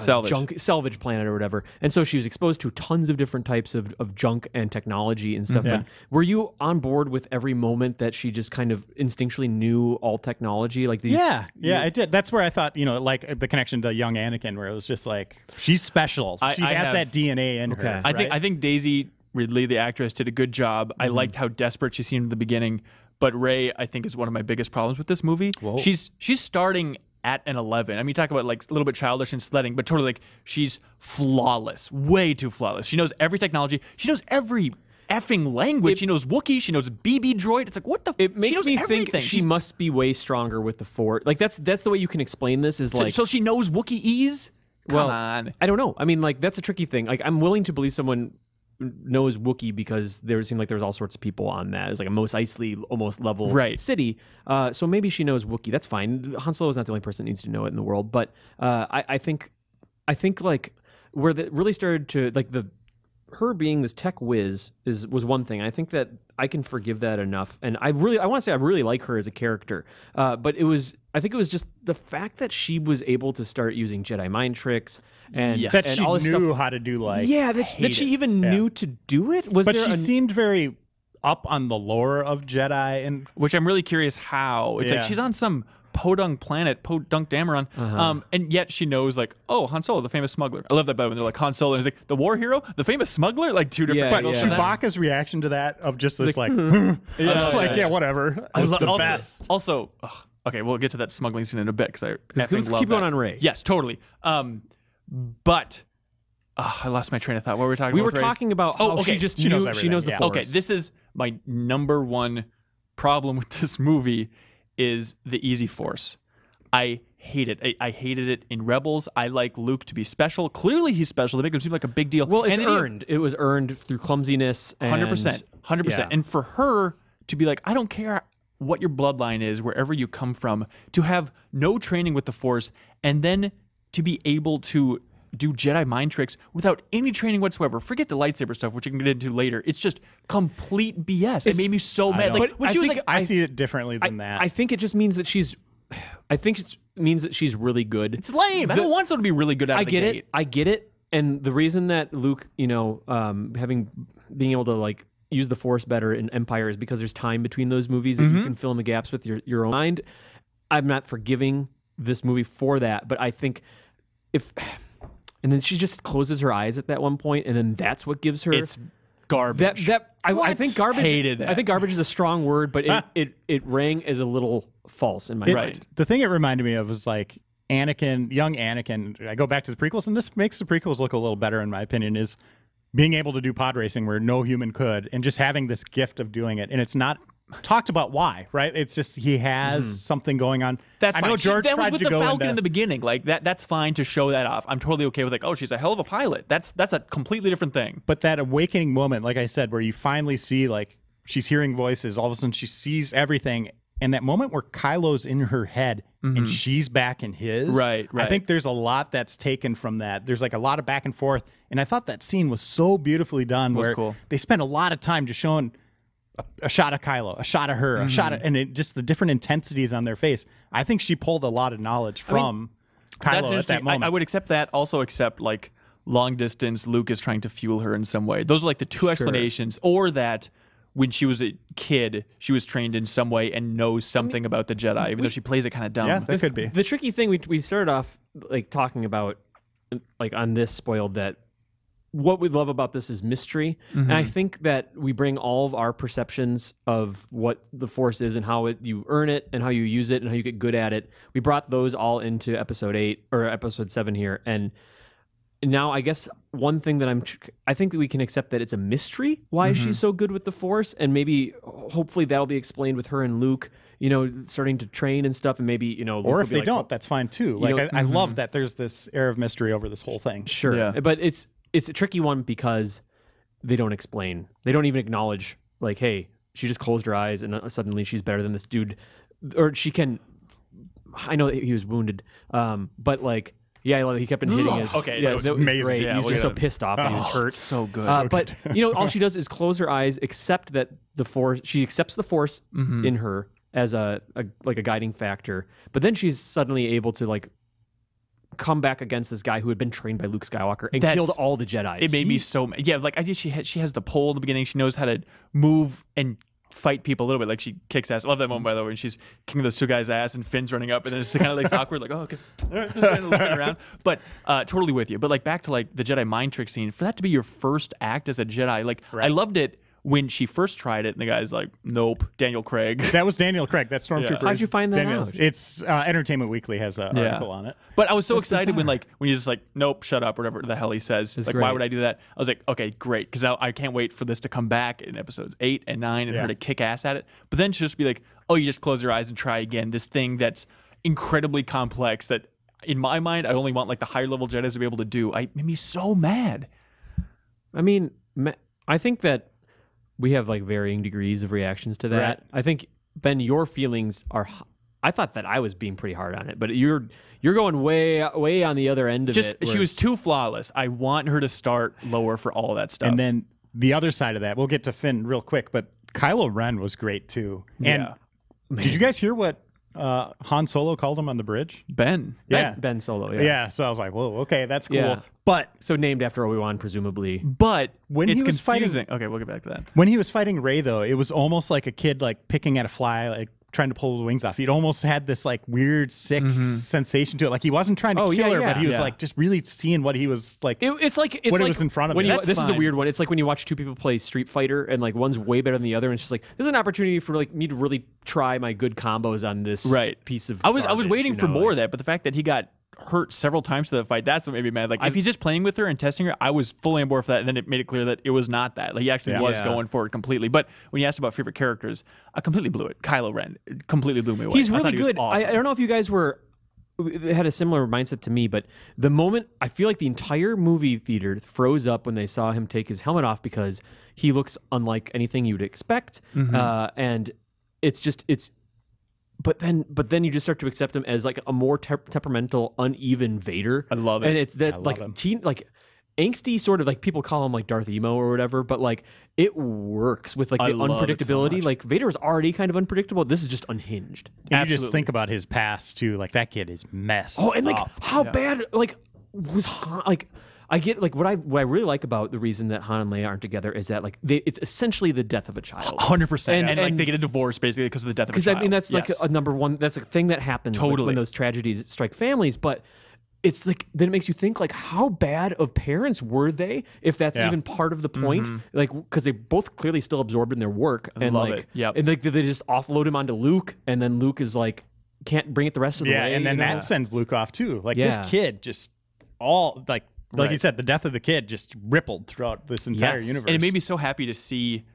salvage planet or whatever, and so she was exposed to tons of different types of junk and technology and stuff. But were you on board with every moment that she just kind of instinctually knew all technology? Like I did. That's where I thought, you know, like the connection to young Anakin, where it was just like, she's special. She has that DNA in her. I think Daisy Ridley, the actress, did a good job. I liked how desperate she seemed in the beginning. But Rey, I think, is one of my biggest problems with this movie. Whoa. She's starting at an 11. I mean, talk about like a little bit childish and sledding, but totally like she's flawless, way too flawless. She knows every technology. She knows every effing language. She knows Wookiee. She knows BB droid. It's like, what the? It makes me think she must be way stronger with the Force. Like that's the way you can explain this. Is like so she knows Wookieese. Come on. I don't know. I mean, like that's a tricky thing. Like I'm willing to believe someone knows Wookiee because there seemed like there was all sorts of people on that. It was like a Mos Eisley almost level city. So maybe she knows Wookiee. That's fine. Han Solo is not the only person that needs to know it in the world. But I think like where that really started to like her being this tech whiz was one thing. I think that I can forgive that enough, and I want to say I really like her as a character. But I think it was just the fact that she was able to start using Jedi mind tricks and that and she all this knew stuff. how to do like that she even knew to do it. But she seemed very up on the lore of Jedi, and which I'm really curious how. It's like she's on some podunk planet, Podunk Dameron, and yet she knows like, oh, Han Solo, the famous smuggler. I love that better when they're like Han Solo, and he's like the war hero, the famous smuggler, like two different. But Chewbacca's reaction to that of just this like whatever. Was the best. Also, okay, we'll get to that smuggling scene in a bit because let's keep going on Rey. Yes, totally. But I lost my train of thought. What were we talking about? We were talking about how she knows everything. She knows the Force. Okay, this is my number one problem with this movie. Is the easy Force. I hate it. I hated it in Rebels. I like Luke to be special. Clearly he's special. They make him seem like a big deal. Well, it's earned. It was earned through clumsiness. 100%. 100%. And for her to be like, I don't care what your bloodline is, wherever you come from, to have no training with the Force, and then to be able to do Jedi mind tricks without any training whatsoever. Forget the lightsaber stuff, which you can get into later. It's just complete BS. It made me so mad. Like, when she was like, I see it differently than that. I think it just means that she's. I think it means that she's really good. It's lame. I don't want someone to be really good at it. I get it. And the reason that Luke, being able to like use the Force better in Empire is because there's time between those movies that you can fill in the gaps with your own mind. I'm not forgiving this movie for that, but I think and then she just closes her eyes at that one point, and then that's what gives her. It's garbage. I think garbage. Hated that. I think garbage is a strong word, but it rang as a little false in my mind. The thing it reminded me of was like young Anakin. I go back to the prequels, and this makes the prequels look a little better in my opinion. Is being able to do pod racing where no human could, and just having this gift of doing it, and it's not talked about why, right? It's just he has something going on. That's fine. I know George that was tried with to the go Falcon into, in the beginning. Like that's fine to show that off. I'm totally okay with like, oh, she's a hell of a pilot. That's a completely different thing. But that awakening moment, like I said, where you finally see like she's hearing voices, all of a sudden she sees everything, and that moment where Kylo's in her head and she's back in his. Right. I think there's a lot that's taken from that. There's like a lot of back and forth, and I thought that scene was so beautifully done. Where cool. They spent a lot of time just showing a shot of Kylo, a shot of her, a shot of, and just the different intensities on their face. I think she pulled a lot of knowledge from Kylo at that moment. I would accept that. Also accept like long distance, Luke is trying to fuel her in some way. Those are like the two explanations. Or that when she was a kid, she was trained in some way and knows something about the Jedi, even though she plays it kind of dumb. Yeah, that could be. The tricky thing we started off like talking about, like on this spoiled that. What we love about this is mystery. And I think that we bring all of our perceptions of what the Force is and how you earn it and how you use it and how you get good at it. We brought those all into episode 8 or episode 7 here. And now I guess one thing that I think that we can accept that it's a mystery why she's so good with the Force. And maybe hopefully that'll be explained with her and Luke, starting to train and stuff. And maybe, Luke or if they like, don't, that's fine too. Like I love that there's this air of mystery over this whole thing. Sure. Yeah. But it's a tricky one because they don't explain. They don't even acknowledge, like, hey, she just closed her eyes and suddenly she's better than this dude. Or she can... I know that he was wounded, but, like, yeah, I love it. He kept on hitting his... Okay, that was amazing. Great. Yeah, he was just so pissed off. He was hurt. So good. But, all she does is close her eyes, accept that the Force... She accepts the Force in her as a guiding factor. But then she's suddenly able to, like, come back against this guy who had been trained by Luke Skywalker and killed all the Jedi. It made me so mad. Yeah, like I did. She has the pole in the beginning. She knows how to move and fight people a little bit. Like she kicks ass. I love that moment, by the way, when she's kicking those two guys' ass and Finn's running up, and then it's kind of like awkward. Like, oh, okay, all right, just kind of looking around. But totally with you. But like back to like the Jedi mind trick scene. For that to be your first act as a Jedi, like I loved it. When she first tried it, and the guy's like, nope, Daniel Craig. That was Daniel Craig. That Stormtrooper. How'd you find that out? It's Entertainment Weekly has an article on it. But I was so excited when he's just like, nope, shut up, whatever the hell he says. It's like, why would I do that? I was like, okay, great, because I can't wait for this to come back in episodes 8 and 9 and her to kick ass at it. But then she'll just be like, oh, you just close your eyes and try again. This thing that's incredibly complex that, in my mind, I only want like the higher level Jedis to be able to do. It made me so mad. I mean... I think that we have like varying degrees of reactions to that. Right. I think, Ben, your feelings are. I thought that I was being pretty hard on it, but you're going way on the other end of it. She was too flawless. I want her to start lower for all of that stuff. And then the other side of that, we'll get to Finn real quick, but Kylo Ren was great too. Yeah. And did you guys hear what Han Solo called him on the bridge? Ben. Ben Solo. Yeah. So I was like, whoa, okay, that's cool. Yeah. But so named after Obi-Wan, presumably. But when it's he was confusing. fighting, okay, we'll get back to that. when he was fighting Rey, though, it was almost like a kid like picking at a fly, like trying to pull the wings off. He'd almost had this like weird, sick sensation to it. Like he wasn't trying to kill her, but he was like just really seeing what he was like. It's like what it was in front of him. This is a weird one. It's like when you watch two people play Street Fighter and like one's way better than the other, and it's just like there's an opportunity for like me to really try my good combos on this piece of. I was waiting for more of that, but the fact that he got hurt several times to the fight, that's what made me mad. Like if he's just playing with her and testing her, I was fully on board for that, and then it made it clear that it was not that. Like he actually was going for it completely. But when you asked about favorite characters, I completely blew it. Kylo Ren completely blew me away. He's really good. Awesome. I don't know if you guys had a similar mindset to me, but the moment I feel like the entire movie theater froze up when they saw him take his helmet off because he looks unlike anything you'd expect, and it's. But then you just start to accept him as like a more temperamental, uneven Vader. I love it. And it's that like angsty sort of like people call him like Darth Emo or whatever, but like it works with like the unpredictability. So like Vader is already kind of unpredictable. This is just unhinged. And you just think about his past too. Like that kid is messed. Oh, and like up. how bad like was Han, like. I get like what I really like about the reason that Han and Leia aren't together is that like it's essentially the death of a child. 100%. And like they get a divorce basically because of the death of a child. Because I mean that's like a number one. That's a thing that happens when those tragedies strike families. But it's like then it makes you think like how bad of parents were they if that's even part of the point? Like because they both clearly still absorbed in their work and like and like they just offload him onto Luke and then Luke is like can't bring it the rest of the way. And then that sends Luke off too. Like this kid just all like you said, the death of the kid just rippled throughout this entire universe. And it made me so happy to see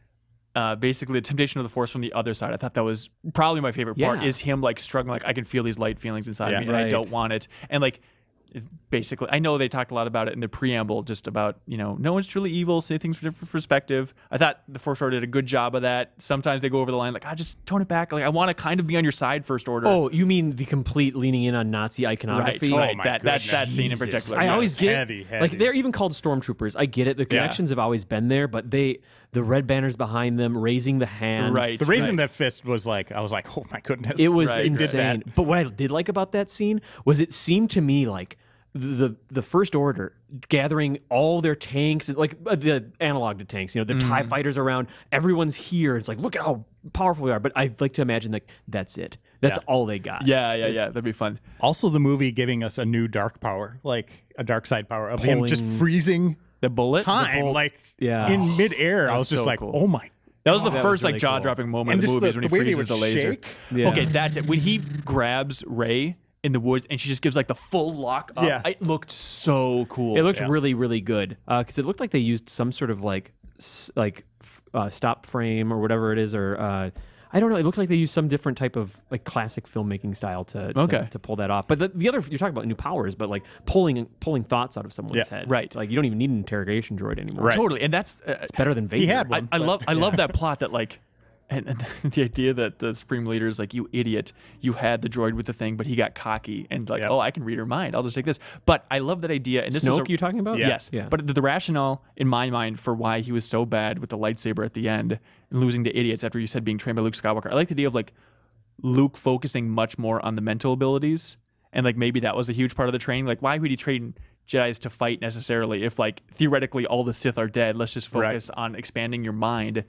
basically the temptation of the Force from the other side. I thought that was probably my favorite part is him like struggling, like I can feel these light feelings inside of me and I don't want it. And like basically, I know they talked a lot about it in the preamble, just about, no one's truly evil, say things from a different perspective. I thought the First Order did a good job of that. Sometimes they go over the line, like, just tone it back. Like, I want to kind of be on your side, First Order. Oh, you mean the complete leaning in on Nazi iconography? Right. That scene in particular. I always get heavy. Like, they're even called stormtroopers. I get it. The connections have always been there, but the red banners behind them, raising the hand. Right. The raising that fist was like, I was like, oh my goodness. It was insane. But what I did like about that scene was it seemed to me like the First Order gathering all their tanks, like the analog to tanks, the TIE fighters around, everyone's here. It's like, look at how powerful we are. But I'd like to imagine like that's it. That's all they got. Yeah. That'd be fun. Also, the movie giving us a new dark power, like a dark side power of him just freezing the bullet, time, in midair. I was just like, oh my. That was the first really jaw-dropping moment in the movies when he freezes the laser. Yeah. Okay, that's it. When he grabs Rey in the woods and she just gives like the full lock up. It looked so cool. It looked really, really good because it looked like they used some sort of like stop frame or whatever it is, or I don't know. It looked like they used some different type of like classic filmmaking style to pull that off. But the other, you're talking about new powers, but like pulling thoughts out of someone's head. Right. Like you don't even need an interrogation droid anymore. Right. Totally. And that's it's better than Vader. He had one, I love that plot that like. And the idea that the Supreme Leader is like, you idiot, you had the droid with the thing, but he got cocky and like, I can read her mind. I'll just take this. But I love that idea. And this Snoke, you talking about? Yes. Yeah. But the rationale in my mind for why he was so bad with the lightsaber at the end and losing to idiots after you said being trained by Luke Skywalker. I like the idea of like Luke focusing much more on the mental abilities. And like maybe that was a huge part of the training. Like why would he train Jedis to fight necessarily if like theoretically all the Sith are dead? Let's just focus on expanding your mind.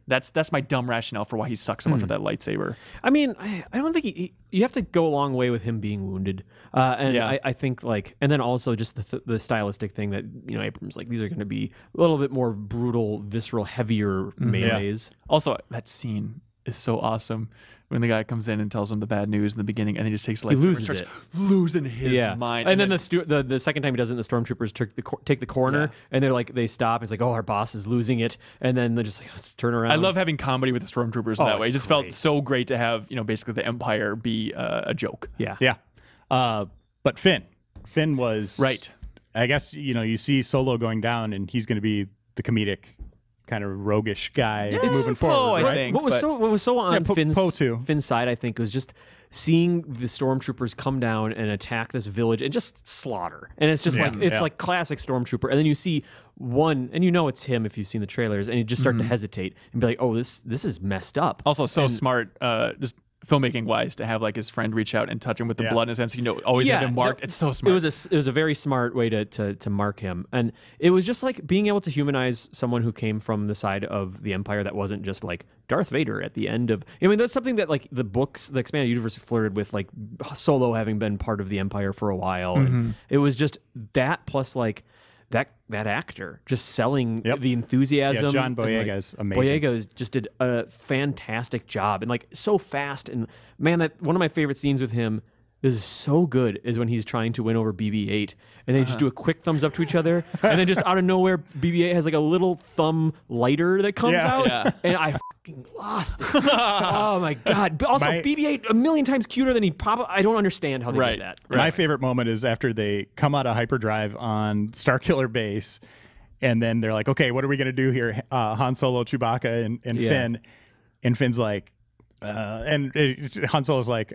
That's my dumb rationale for why he sucks so much with that lightsaber. I mean, I don't think you have to go a long way with him being wounded, I think like, and then also just the stylistic thing that Abrams like these are going to be a little bit more brutal, visceral, heavier melees. Yeah. Also, that scene is so awesome. When the guy comes in and tells him the bad news in the beginning, and he just takes the lightsaber, he loses it, losing his mind. And then the second time he does it, the stormtroopers take the corner, and they're like they stop. It's like, oh, our boss is losing it, and then they're just like, let's turn around. I love having comedy with the stormtroopers in that way. It just felt so great to have basically the Empire be a joke. Yeah. But Finn was right. I guess you see Solo going down, and he's going to be the comedic kind of roguish guy It's moving Poe, forward. I Right? think. What was so on Poe too. Finn's side, I think, was just seeing the stormtroopers come down and attack this village and just slaughter. And it's just like classic stormtrooper. And then you see one, and you know it's him if you've seen the trailers, and you just start to hesitate and be like, oh, this is messed up. Also, smart, just filmmaking wise, to have like his friend reach out and touch him with the blood in his hand, so always have him marked. It's so smart. It was a very smart way to mark him, and it was just like being able to humanize someone who came from the side of the Empire that wasn't just like Darth Vader at the end of. I mean, that's something that like the books, the expanded universe, flirted with, like Solo having been part of the Empire for a while, and it was just that plus like. That actor just selling the enthusiasm. Yeah, John Boyega is amazing. Boyega just did a fantastic job and like so fast. And man, that one of my favorite scenes with him, this is so good, is when he's trying to win over BB-8 and they just do a quick thumbs up to each other, and then just out of nowhere, BB-8 has like a little thumb lighter that comes out, and I fucking lost it. Oh my god! But also, BB-8 a million times cuter than he probably. I don't understand how they did that. Right. My favorite moment is after they come out of hyperdrive on Starkiller Base, and then they're like, "Okay, what are we gonna do here?" Han Solo, Chewbacca, and Finn, and Finn's like, Han Solo's like,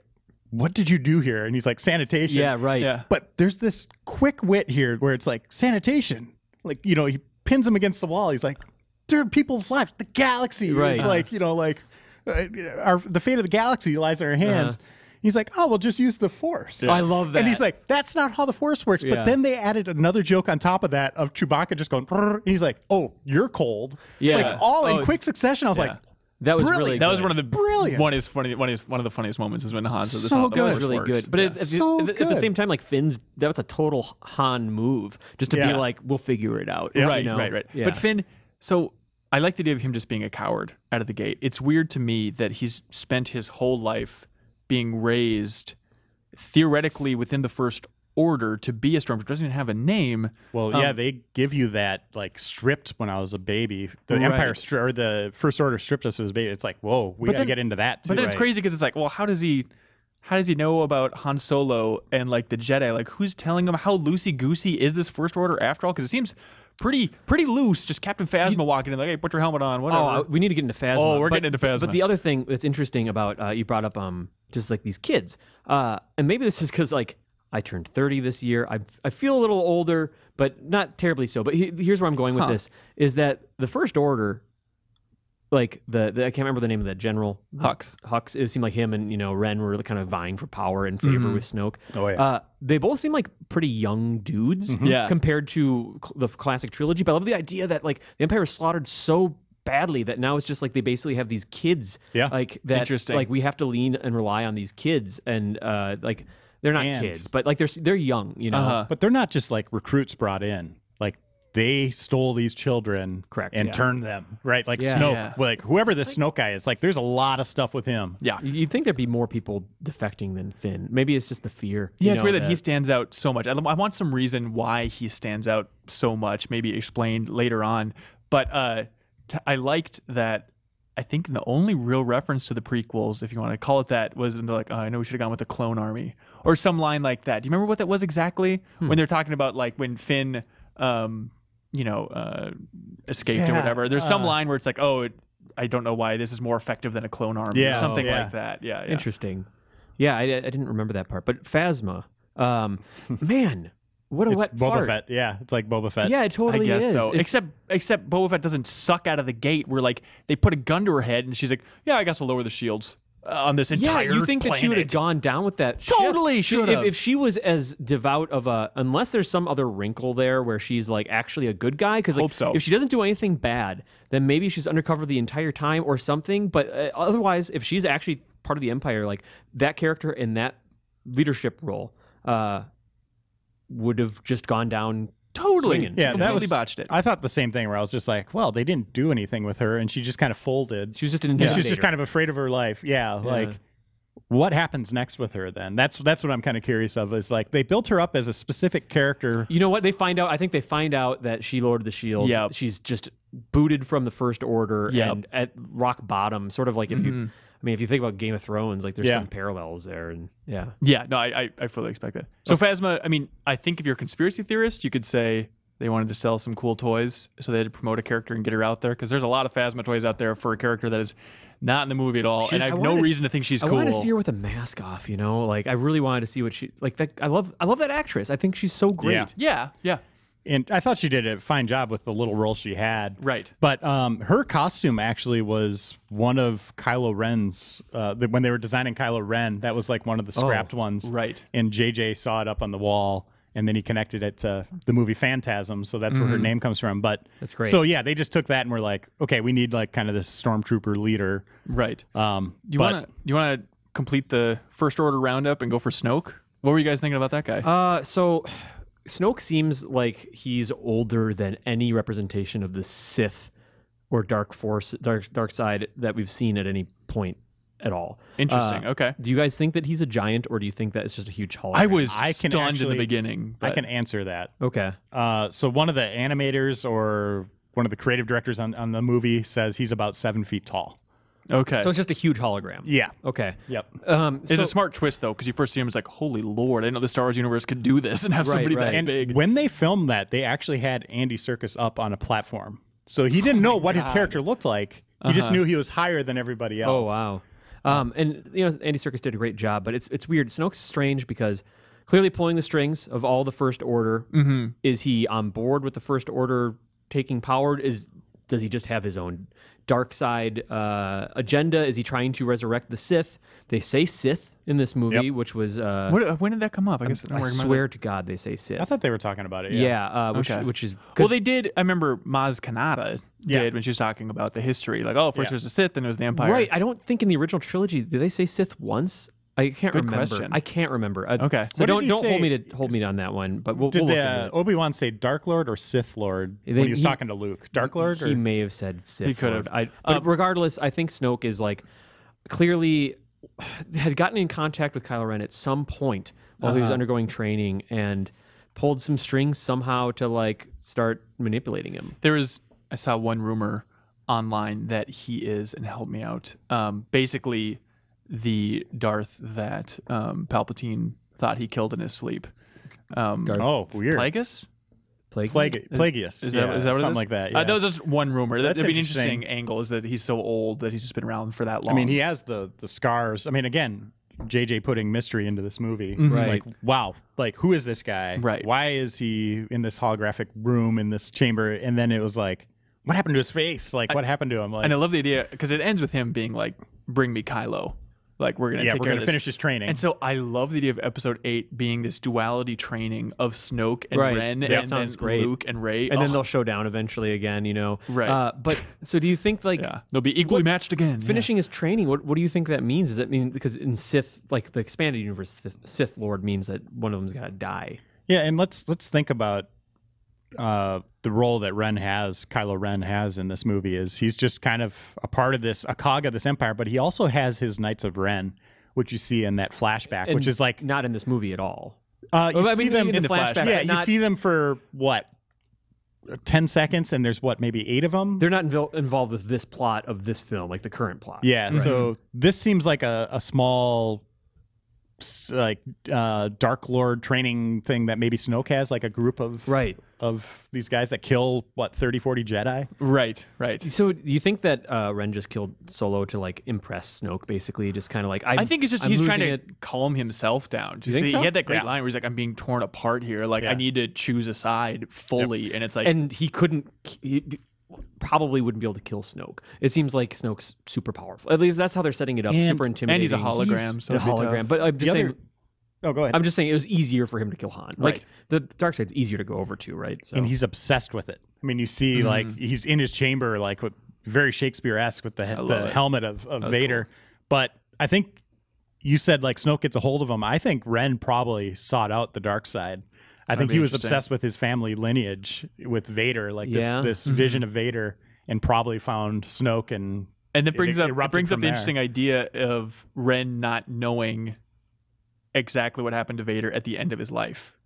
what did you do here? And he's like, sanitation. Yeah, right. Yeah. But there's this quick wit here where it's like, sanitation. Like, he pins him against the wall. He's like, there are people's lives. The galaxy is like, the fate of the galaxy lies in our hands. He's like, oh, we'll just use the Force. Yeah. I love that. And he's like, that's not how the Force works. But then they added another joke on top of that of Chewbacca just going, and he's like, oh, you're cold. Yeah. Like all in quick succession. I was like, that was really good. That was one of the brilliant. One of the funniest moments is when Han says this. So good. It was really works. good. But at the same time, like that was a total Han move, just to be like, we'll figure it out. Yeah. Right. Yeah. But Finn, so I like the idea of him just being a coward out of the gate. It's weird to me that he's spent his whole life being raised theoretically within the First Order to be a stormtrooper. Doesn't even have a name. Well, they give you that like stripped when I was a baby. The Empire or the First Order stripped us as a baby. It's like, whoa, we got to get into that too. But then it's crazy because it's like, well, how does he know about Han Solo and like the Jedi? Like, who's telling him? How loosey goosey is this First Order after all? Because it seems pretty loose. Just Captain Phasma walking in like, hey, put your helmet on. Whatever. Oh, we need to get into Phasma. Oh, we're getting into Phasma. But the other thing that's interesting about you brought up just like these kids, and maybe this is because like. I turned 30 this year. I feel a little older, but not terribly so. But here's where I'm going with this: is that the First Order, like I can't remember the name of that general. Hux. It seemed like him and Ren were kind of vying for power and favor with Snoke. Oh yeah. They both seem like pretty young dudes, compared to the classic trilogy. But I love the idea that like the Empire was slaughtered so badly that now it's just like they basically have these kids. Yeah. Like that. Interesting. Like we have to lean and rely on these kids and like. They're not kids, but like they're young, But they're not just like recruits brought in. Like they stole these children, and turned them right. Like Snoke, like whoever this Snoke guy is. Like there's a lot of stuff with him. Yeah, you'd think there'd be more people defecting than Finn. Maybe it's just the fear. Yeah, it's weird that he stands out so much. I want some reason why he stands out so much. Maybe explained later on. But I liked that. I think the only real reference to the prequels, if you want to call it that, was they're like, oh, I know we should have gone with the clone army or some line like that. Do you remember what that was exactly? When they're talking about like when Finn, escaped or whatever. There's some line where it's like, oh, I don't know why this is more effective than a clone army or something like that. Yeah. Interesting. Yeah, I didn't remember that part. But Phasma, man. What a wet Boba fart. Fett. Yeah, it's like Boba Fett. Yeah, it totally is. I guess so. It's, except Boba Fett doesn't suck out of the gate where like they put a gun to her head and she's like, yeah, I guess we'll lower the shields on this entire you think planet. that she would have gone down with that? Totally should have. If she was as devout of a, unless there's some other wrinkle there where she's like actually a good guy, because like, Hope so. if she doesn't do anything bad, then maybe she's undercover the entire time or something. But otherwise, if she's actually part of the Empire, like that character in that leadership role would have just gone down totally. swinging. Yeah, She completely botched it. I thought the same thing where I was just like, well, they didn't do anything with her, and she just kind of folded. She was just an And intimidator. she's just kind of afraid of her life. Yeah, like what happens next with her then? That's what I'm kind of curious of. Is like they built her up as a specific character. You know what? They find out. I think they find out that she lowered the shields. Yep. She's just booted from the First Order Yep. and at rock bottom. Sort of like if you, I mean, if you think about Game of Thrones, like there's some parallels there, and Yeah, no, I fully expect that. So Phasma, I mean, I think if you're a conspiracy theorist, you could say they wanted to sell some cool toys, so they had to promote a character and get her out there, because there's a lot of Phasma toys out there for a character that is not in the movie at all, and I have no reason to think she's cool. I wanted to see her with a mask off, you know? Like, I really wanted to see what she... Like, that, I love that actress. I think she's so great. Yeah. And I thought she did a fine job with the little role she had. Right. But her costume actually was one of Kylo Ren's, when they were designing Kylo Ren, that was like one of the scrapped ones. Right. And JJ saw it up on the wall, and then he connected it to the movie Phantasm, so that's where her name comes from. But that's great. So yeah, they just took that and were like, okay, we need like kind of this stormtrooper leader. Right. You want to complete the First Order roundup and go for Snoke? What were you guys thinking about that guy? So Snoke seems like he's older than any representation of the Sith or dark side that we've seen at any point at all. Interesting. Okay. Do you guys think that he's a giant, or do you think that it's just a huge hologram? I was stunned in the beginning. I can answer that. Okay. So one of the animators or one of the creative directors on the movie says he's about 7 feet tall. Okay. So it's just a huge hologram. Yeah. Okay. Yep. It's a smart twist, though, because you first see him as like, holy Lord, I didn't know the Star Wars universe could do this and have somebody that big. When they filmed that, they actually had Andy Serkis up on a platform. So he didn't know what his character looked like. He just knew he was higher than everybody else. Oh, wow. And, you know, Andy Serkis did a great job, but it's weird. Snoke's strange because clearly pulling the strings of all the First Order. Is he on board with the First Order taking power? Does he just have his own dark side agenda? Is he trying to resurrect the Sith? They say Sith in this movie, which was... when did that come up? I guess I swear to God they say Sith. I thought they were talking about it. Yeah, which is... Well, they did. I remember Maz Kanata did when she was talking about the history. Like, first it was the Sith, then it was the Empire. Right. I don't think in the original trilogy, did they say Sith once? I can't remember. Question. I can't remember. Okay. So don't hold me on that one. But we'll did look at it. Obi-Wan say Dark Lord or Sith Lord when he was talking to Luke? Dark Lord? He may have said Sith. He could have. But regardless, I think Snoke is like clearly had gotten in contact with Kylo Ren at some point while he was undergoing training and pulled some strings somehow to like start manipulating him. I saw one rumor online that he is, and help me out, basically the Darth that Palpatine thought he killed in his sleep. Weird. Plagueis? Plagueis. Is that what it is? Something like that. Yeah. That was just one rumor. That'd be an interesting. interesting angle, is that he's so old that he's just been around for that long. I mean, he has the scars. I mean, again, JJ putting mystery into this movie. Right. Like, wow, like, who is this guy? Right. Why is he in this holographic room in this chamber? And then it was like, what happened to his face? Like, what happened to him? Like, and I love the idea, because it ends with him being like, bring me Kylo. Like, we're going to finish his training. And so I love the idea of Episode 8 being this duality training of Snoke and Ren and then Luke and Rey. And then they'll show down eventually again, you know. Right. But so do you think like... they'll be equally matched again. Finishing his training, what do you think that means? Does that mean... Because in Sith, like the expanded universe, Sith Lord means that one of them's got to die. Yeah, and let's think about the role that Kylo Ren has in this movie. Is he's just kind of a part of this, a cog of this empire, but he also has his Knights of Ren, which you see in that flashback, which is like not in this movie at all. You see them in the flashback. Yeah, you see them for what, 10 seconds, and there's maybe 8 of them. They're not involved with this plot of this film, like the current plot. Yeah, right. So this seems like a small, like Dark Lord training thing that maybe Snoke has, like a group of these guys that kill 30-40 Jedi. Right. So do you think that Ren just killed Solo to like impress Snoke, basically, just kind of like I think it's just he's trying to calm himself down. Do you think so? He had that great line where he's like, I'm being torn apart here, like I need to choose a side fully. And it's like, and he probably wouldn't be able to kill Snoke. It seems like Snoke's super powerful. At least that's how they're setting it up. Super intimidating. And he's a hologram. So a hologram. But I'm just saying. Oh, go ahead. I'm just saying it was easier for him to kill Han. Like the dark side's easier to go over to, right? So. And he's obsessed with it. I mean, you see, like he's in his chamber, like with very Shakespeare-esque with the helmet of Vader. Cool. But I think you said like Snoke gets a hold of him. I think Ren probably sought out the dark side. I think he was obsessed with his family lineage with Vader, like this vision of Vader, and probably found Snoke, and that brings up the interesting idea of Ren not knowing exactly what happened to Vader at the end of his life.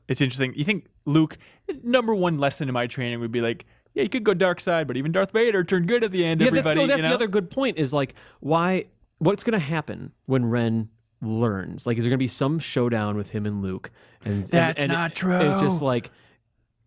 It's interesting. You think Luke, number one lesson in my training would be like, yeah, you could go dark side, but even Darth Vader turned good at the end. Everybody, that's the other good point is like, what's going to happen when Ren learns? Like, is there going to be some showdown with him and Luke? And that's not true. It's just like,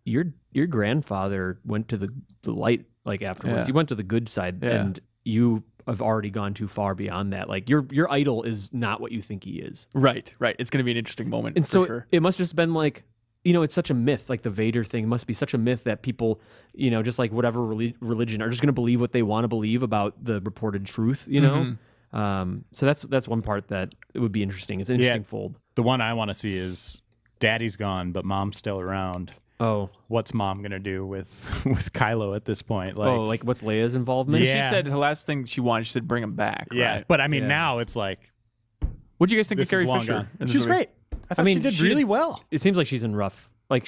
your grandfather went to the light like afterwards. He went to the good side, and you have already gone too far beyond that. Like your idol is not what you think he is. Right. It's going to be an interesting moment. And so sure. it must just been like, it's such a myth. Like the Vader thing must be such a myth that people, just like whatever religion are just going to believe what they want to believe about the reported truth. So that's one part that it would be interesting. It's an interesting fold. The one I want to see is Daddy's gone, but Mom's still around. Oh, what's Mom gonna do with Kylo at this point? Like what's Leia's involvement? Yeah. She said the last thing she wanted, she said bring him back. Yeah, right? but I mean now it's like, what do you guys think of Carrie Fisher? She was great. I thought she did really well. It seems like she's in rough. Like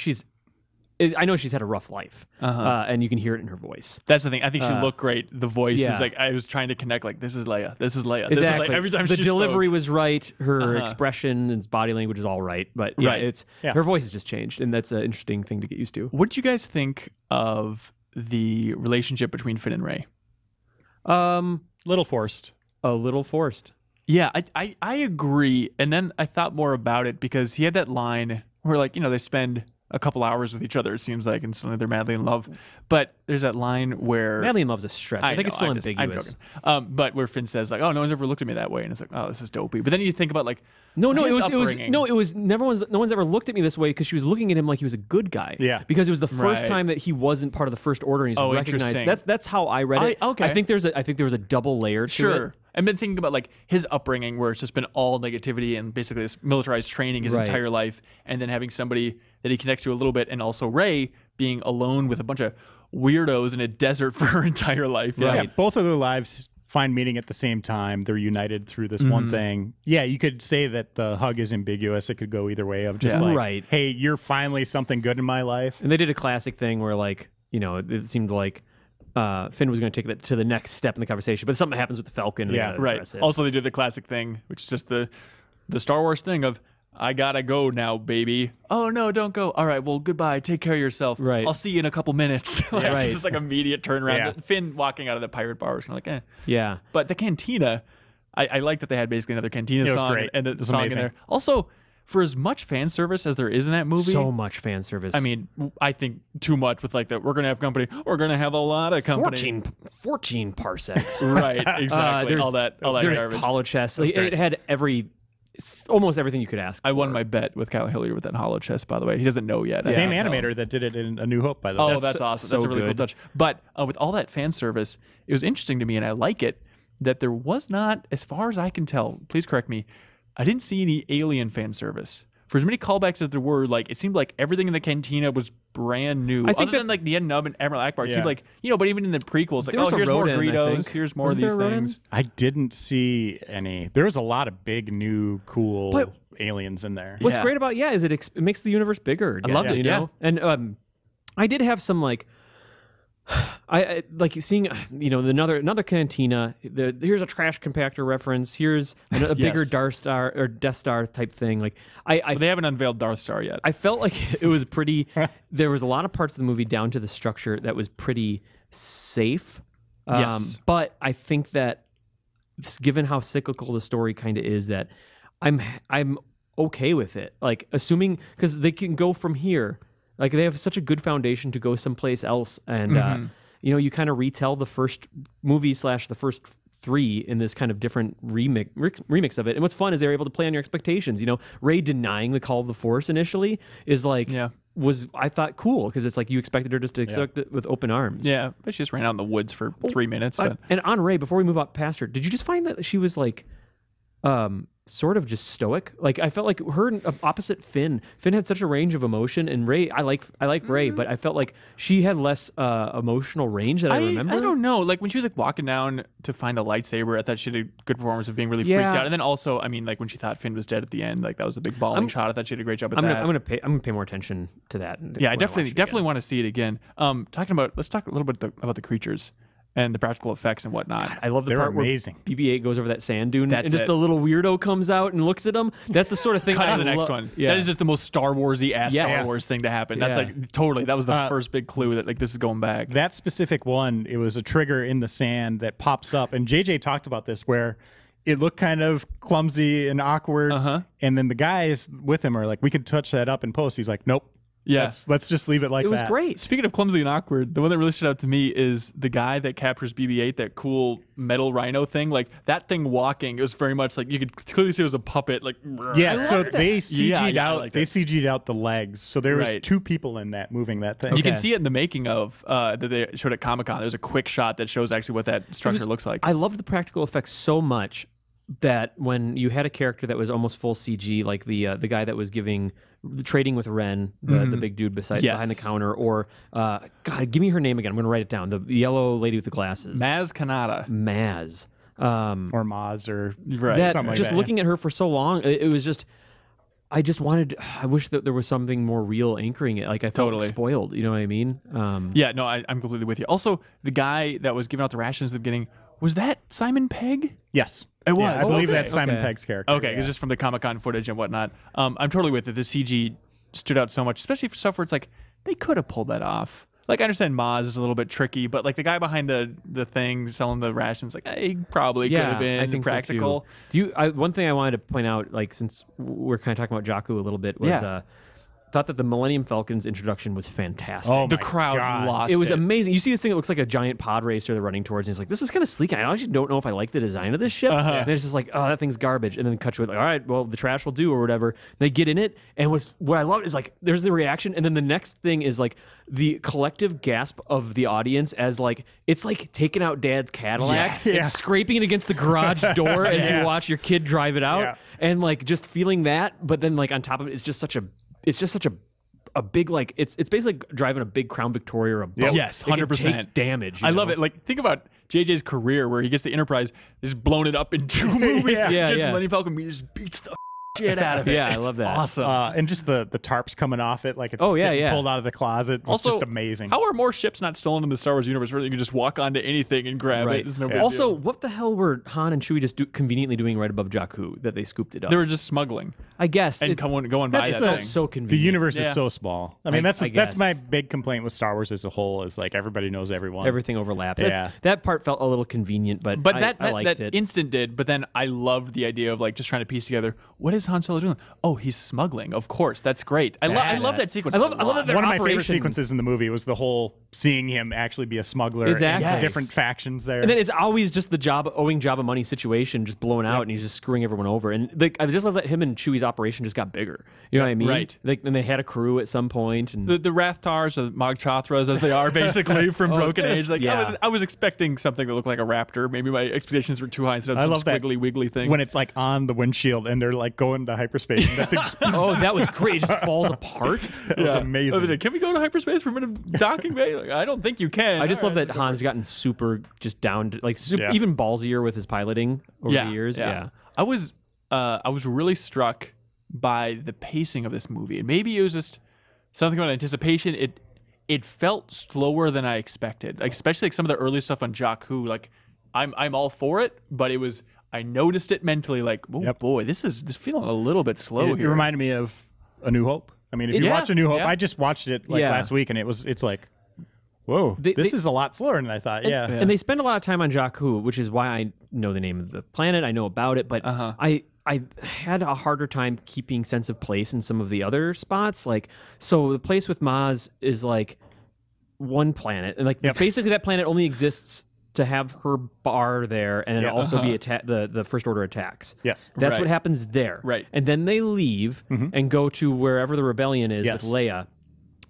I know she's had a rough life, and you can hear it in her voice. That's the thing. I think she looked great. The voice is like, I was trying to connect, like, this is Leia. This is Leia. Exactly. This is Leia. Every time the she delivery spoke. was right. Her expression and body language is all right. But her voice has just changed, and that's an interesting thing to get used to. What did you guys think of the relationship between Finn and Rey? Little forced. A little forced. Yeah, I agree. And then I thought more about it because he had that line where, like, they spend a couple hours with each other, it seems like, and suddenly they're madly in love. But there's that line where madly in love's a stretch. I think it's still ambiguous. But where Finn says, like, "Oh, no one's ever looked at me that way," and it's like, "Oh, this is dopey." But then you think about, like, no one's ever looked at me this way, because she was looking at him like he was a good guy. Yeah, because it was the first time that he wasn't part of the First Order, and he's recognized. That's how I read it. Okay, I think there was a double layer to it. I've been thinking about, like, his upbringing, where it's just been all negativity and basically this militarized training his entire life, and then having somebody that he connects to a little bit, and also Rey being alone with a bunch of weirdos in a desert for her entire life. Yeah, both of their lives find meaning at the same time. They're united through this one thing. Yeah, you could say that the hug is ambiguous. It could go either way of just like, hey, you're finally something good in my life. And they did a classic thing where, like, it seemed like Finn was going to take that to the next step in the conversation, but something happens with the Falcon. And Also, they did the classic thing, which is just the Star Wars thing of, I gotta go now, baby. Oh, no, don't go. All right, well, goodbye. Take care of yourself. Right. I'll see you in a couple minutes. Just like immediate turnaround. Yeah. Finn walking out of the pirate bar was kind of like, eh. Yeah. But the cantina, I like that they had basically another cantina song. Great. And the song in there. Also, for as much fan service as there is in that movie. So much fan service. I mean, I think too much with, like, that we're going to have company. We're going to have a lot of company. 14 parsecs. Right, exactly. All that there's garbage. hollow chest. Like, it had almost everything you could ask for. I won my bet with Kyle Hilliard with that hollow chest, by the way. He doesn't know yet. Same animator that did it in A New Hope, by the way. Oh, that's awesome. That's a really cool touch. But with all that fan service, it was interesting to me, and I like it, that there was not, as far as I can tell, please correct me, I didn't see any alien fan service. For as many callbacks as there were, like, it seemed like everything in the cantina was brand new. Other than, like, the Nub and Admiral Akbar, it seemed like, but even in the prequels, like, here's more Greedos, here's more of these things. I didn't see any. There was a lot of big, new, cool aliens in there. What's great about is it makes the universe bigger. I loved it, you know? And I did have some, like, I like seeing another cantina. Here's a trash compactor reference. Here's a bigger Death Star type thing. Like they haven't unveiled Darth Star yet. I felt like it was pretty. There was a lot of parts of the movie down to the structure that was pretty safe. Yes, but I think that given how cyclical the story kind of is, that I'm okay with it. Like, assuming, because they can go from here. Like, they have such a good foundation to go someplace else, and you kind of retell the first movie / the first three in this kind of different remix of it. And what's fun is they're able to play on your expectations. Rey denying the call of the Force initially is like was, I thought, cool, because it's like you expected her just to accept it with open arms. Yeah, but she just ran out in the woods for 3 minutes. And on Rey, before we move up past her, did you just find that she was like sort of just stoic? Like, I felt like her opposite Finn had such a range of emotion, and Rey, I like Rey, but I felt like she had less emotional range that I remember. I don't know, like when she was like walking down to find the lightsaber, I thought she had a good performance of being really freaked out. And then also, I mean, like when she thought Finn was dead at the end, like that was a big bawling shot. I thought she did a great job at that. I'm gonna pay more attention to that. Yeah, I definitely want to see it again. Let's talk a little bit about the creatures and the practical effects and whatnot. God, I love the part amazing. Where BB-8 goes over that sand dune and just the little weirdo comes out and looks at him. That's the sort of thing. Cut to the next one. Yeah. That is just the most Star Warsy ass Star Wars thing to happen. That's like totally. That was the first big clue that like this is going back. That specific one, it was a trigger in the sand that pops up, and JJ talked about this where it looked kind of clumsy and awkward, and then the guys with him are like, "We could touch that up in post." He's like, "Nope." Yeah. Let's just leave it like that. It was great. Speaking of clumsy and awkward, the one that really stood out to me is the guy that captures BB-8, that cool metal rhino thing. Like, that thing walking, it was very much like, you could clearly see it was a puppet. Like, yeah, so they CG'd out. They CG'd out the legs. So there was 2 people in that moving that thing. You can see it in the making of that they showed at Comic-Con. There's a quick shot that shows actually what that structure looks like. I loved the practical effects so much that when you had a character that was almost full CG, like the guy that was trading with Ren, the big dude behind the counter, or God, give me her name again. I'm going to write it down. The yellow lady with the glasses, Maz Kanata. Maz, or Maz, or something like that. Looking at her for so long, it was just. I wish that there was something more real anchoring it. Like, I felt spoiled. You know what I mean? Yeah, no, I'm completely with you. Also, the guy that was giving out the rations at the beginning, was that Simon Pegg? Yes. It was. I believe that's Simon Pegg's character. Okay, because just from the Comic-Con footage and whatnot. I'm totally with it. The CG stood out so much, especially for stuff where it's like, they could have pulled that off. Like, I understand Maz is a little bit tricky, but like the guy behind the thing selling the rations, like, he probably could have been I think practical. So too. One thing I wanted to point out, like, since we're kind of talking about Jakku a little bit, was thought that the Millennium Falcon's introduction was fantastic. Oh, the crowd lost it. It was amazing. You see this thing that looks like a giant pod racer they're running towards, and it's like, this is kind of sleek. I actually don't know if I like the design of this ship. And it's just like, oh, that thing's garbage. And then cut to it, like, all right, well, the trash will do, or whatever. They get in it, and what I love is, like, there's the reaction, and then the next thing is, like, the collective gasp of the audience as, like, it's like taking out Dad's Cadillac and scraping it against the garage door as you watch your kid drive it out, and, like, just feeling that. But then, like, on top of it, it's just such a big, like, it's basically driving a big Crown Victoria or a boat. Yes, 100% damage. I love it. Like, think about JJ's career where he gets the Enterprise, is blown it up in 2 movies. Gets Millennium Falcon, he just beats the shit out of it. I love that. Awesome. And just the tarps coming off it, like it's getting pulled out of the closet. It's also just amazing. How are more ships not stolen in the Star Wars universe where you can just walk onto anything and grab it? It's no big Also, deal. what the hell were Han and Chewie just conveniently doing right above Jakku that they scooped it up? They were just smuggling. I guess. And going by that thing. So convenient. The universe is so small. I mean, I that's my big complaint with Star Wars as a whole, is like everybody knows everyone. Everything overlaps. Yeah. That part felt a little convenient, but I liked it. Instant did, but then I loved the idea of, like, just trying to piece together, what is Han Solo doing? Oh, he's smuggling. Of course. That's great. I love that sequence. I love that one of my favorite sequences in the movie was the whole seeing him actually be a smuggler. Exactly. And different factions there. And then it's always just the owing Jabba money situation just blowing out, and he's just screwing everyone over. And I just love that him and Chewie's operation just got bigger. You know what I mean? Right. And they had a crew at some point. And the Rathtars, or Mog Chothras, as they are basically from Broken Age. Like, I was expecting something that looked like a raptor. Maybe my expectations were too high instead of some squiggly wiggly thing. When it's like on the windshield and they're like going to hyperspace. And that thing's that was great. It just falls apart. It was amazing. Can we go to hyperspace for a minute? Docking bay? Like, I don't think you can. I just love that Han's gotten super just down to, like, even ballsier with his piloting over the years. Yeah. I was really struck by the pacing of this movie. And maybe it was just something about anticipation. It felt slower than I expected. Like, especially like some of the early stuff on Jakku. Like, I'm all for it, but I noticed it mentally. Like, oh boy, this is feeling a little bit slow here. It reminded me of A New Hope. I mean, if you watch A New Hope, I just watched it last week, and it's like, whoa, this is a lot slower than I thought. And they spend a lot of time on Jakku, which is why I know the name of the planet. I know about it, but I had a harder time keeping sense of place in some of the other spots. Like, so the place with Maz is like one planet, and like basically that planet only exists to have her bar there, and then also be the First Order attacks. Yes, that's what happens there. Right, and then they leave and go to wherever the rebellion is with Leia.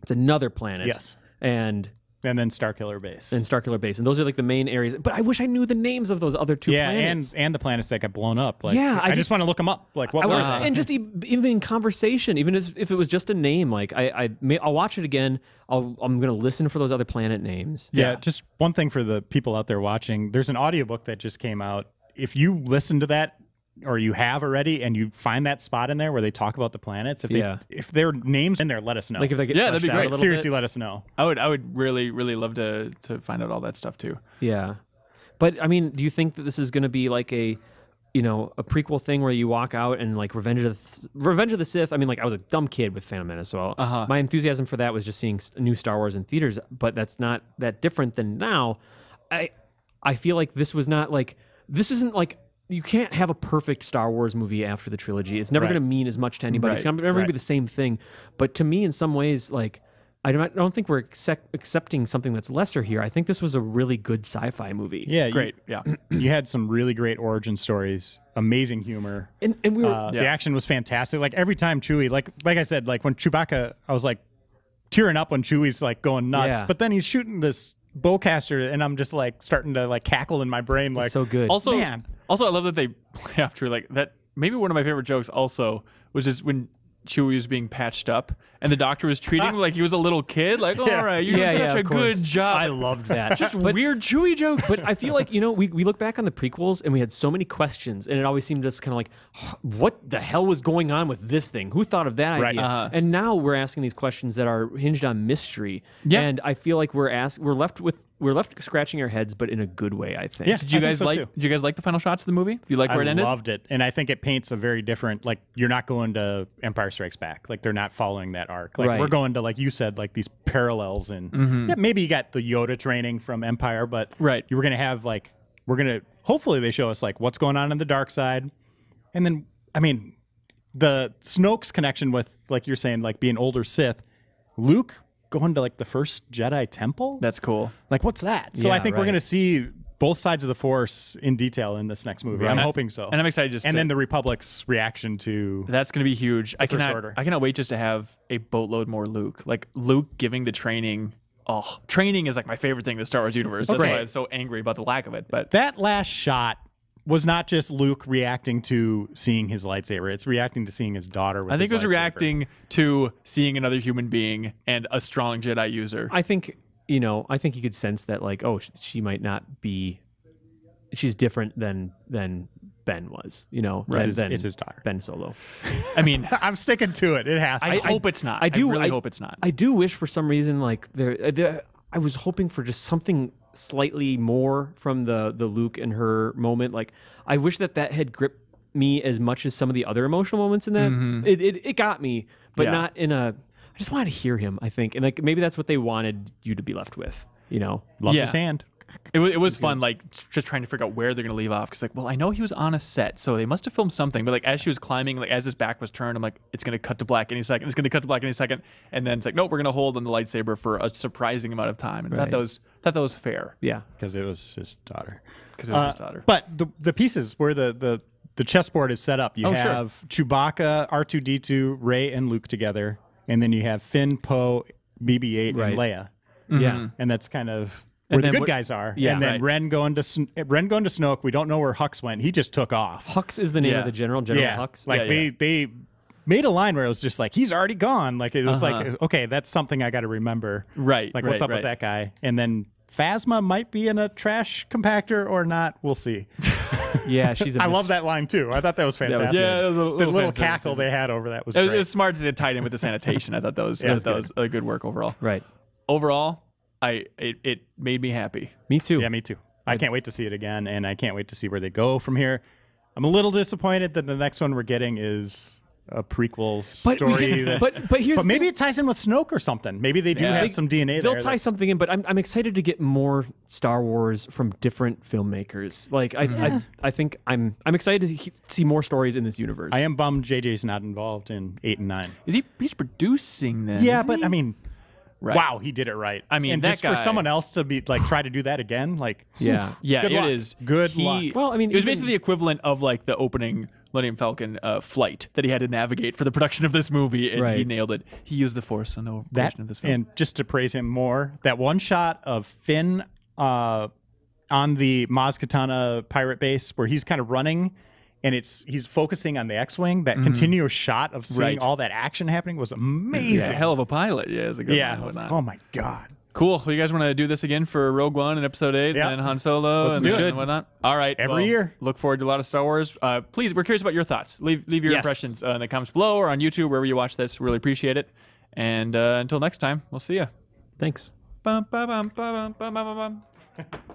It's another planet. Yes, and then Starkiller Base. And those are like the main areas. But I wish I knew the names of those other two planets. and the planets that got blown up. Like, I just want to look them up. Like, what were they? And just even in conversation, even if it was just a name, like I'll watch it again. I'm going to listen for those other planet names. Yeah, just one thing for the people out there watching. There's an audiobook that just came out. If you listen to that, or you have already, and you find that spot in there where they talk about the planets, if their names in there, let us know. Like if they get that'd be great. Seriously, let us know. I would really, really love to find out all that stuff too. Yeah, but I mean, do you think that this is going to be like a prequel thing where you walk out and like Revenge of the Sith? I mean, like, I was a dumb kid with Phantom Menace, so my enthusiasm for that was just seeing new Star Wars in theaters. But that's not that different than now. I feel like this was not like. This isn't like you can't have a perfect Star Wars movie after the trilogy. It's never going to mean as much to anybody. It's never going to be the same thing. But to me, in some ways, like, I don't think we're accepting something that's lesser here. I think this was a really good sci-fi movie. Yeah, great. You had some really great origin stories, amazing humor, and we were the action was fantastic. Like every time Chewie, like I said, like when Chewbacca, I was like tearing up when Chewie's like going nuts, but then he's shooting this bowcaster, and I'm just like starting to like cackle in my brain. Like, it's so good. Also, I love that they play after like that. Maybe one of my favorite jokes also was just when Chewie was being patched up, and the doctor was treating him like he was a little kid. Like, all right, you're doing such a good job. I loved that. Just weird Chewie jokes. But I feel like, we look back on the prequels, and we had so many questions, and it always seemed just kind of like, what the hell was going on with this thing? Who thought of that idea? And now we're asking these questions that are hinged on mystery. Yeah. And I feel like we're left scratching our heads, but in a good way, I think. Yeah, Did you guys like the final shots of the movie? You like where it ended? I loved it, and I think it paints a very different. Like, you're not going to Empire Strikes Back. Like, they're not following that arc. Like, we're going to, like you said, like these parallels, and maybe you got the Yoda training from Empire, but you were gonna have hopefully they show us like what's going on in the dark side, and then I mean, the Snoke's connection with, like you're saying, like being older Sith, Luke going to like the first Jedi temple. That's cool. Like, what's that? So I think we're going to see both sides of the Force in detail in this next movie. I'm hoping so. And I'm excited then the Republic's reaction to that's going to be huge. I Order. cannot wait just to have a boatload more Luke. Like Luke giving the training. Oh, training is like my favorite thing in the Star Wars universe. That's why I'm so angry about the lack of it. But that last shot was not just Luke reacting to seeing his lightsaber. It's reacting to seeing his daughter with I think his it was lightsaber. reacting to seeing another human being and a strong Jedi user. I think you could sense that, like, oh, she might not be. She's different than Ben was. It's his daughter, Ben Solo. I mean, I'm sticking to it. It has. I hope it's not. I really hope it's not. I do wish for some reason, like I was hoping for just something slightly more from the Luke and her moment. Like, I wish that had gripped me as much as some of the other emotional moments in that. It got me, but not in a. I just wanted to hear him, I think, and like maybe that's what they wanted you to be left with. Loved his hand. It was fun, like just trying to figure out where they're gonna leave off. Because like, well, I know he was on a set, so they must have filmed something. But like as she was climbing, like as his back was turned, I'm like, it's gonna cut to black any second. It's gonna cut to black any second, and then it's like, nope, we're gonna hold on the lightsaber for a surprising amount of time. And I thought that was fair. Yeah, because it was his daughter. But the pieces where the chessboard is set up, you have Chewbacca, R2D2, Rey, and Luke together, and then you have Finn, Poe, BB-8, and Leia. Yeah, and that's kind of where the good guys are. Yeah, and then Ren going to Snoke. We don't know where Hux went. He just took off. Hux is the name of the General Hux. Like they made a line where it was just like, he's already gone. Like it was like, okay, that's something I got to remember. Right. Like what's up with that guy? And then Phasma might be in a trash compactor or not. We'll see. Yeah, she's. I love that line too. I thought that was fantastic. The little cackle they had over that was. It was smart to tie in with the sanitation. I thought that was a good work overall. Right. Overall, it made me happy. Me too. Yeah, me too. I can't wait to see it again, and I can't wait to see where they go from here. I'm a little disappointed that the next one we're getting is a prequel story. But maybe it ties in with Snoke or something. Maybe they do have some DNA there. They'll tie something in, but I'm excited to get more Star Wars from different filmmakers. Like I think I'm excited to see more stories in this universe. I am bummed JJ's not involved in 8 and 9. He's producing them? Yeah, but I mean. Right. Wow, he did it right. I mean, and that just guy, for someone else to be like try to do that again, like it is good luck. Well, I mean, it was basically the equivalent of like the opening Millennium Falcon flight that he had to navigate for the production of this movie, and he nailed it. He used the Force on the version of this film. And just to praise him more, that one shot of Finn on the Maz Kanata pirate base where he's kind of running. And he's focusing on the X-Wing. That continuous shot of seeing all that action happening was amazing. He's a hell of a pilot. Yeah, it's a good one. I was like, oh my God. Cool. Well, you guys want to do this again for Rogue One and Episode 8 and Han Solo and whatnot? All right. Every year. Look forward to a lot of Star Wars. Please, we're curious about your thoughts. Leave your impressions in the comments below or on YouTube, wherever you watch this. Really appreciate it. And until next time, we'll see you. Thanks. Bum, ba, bum, ba, bum, ba, bum, ba, bum.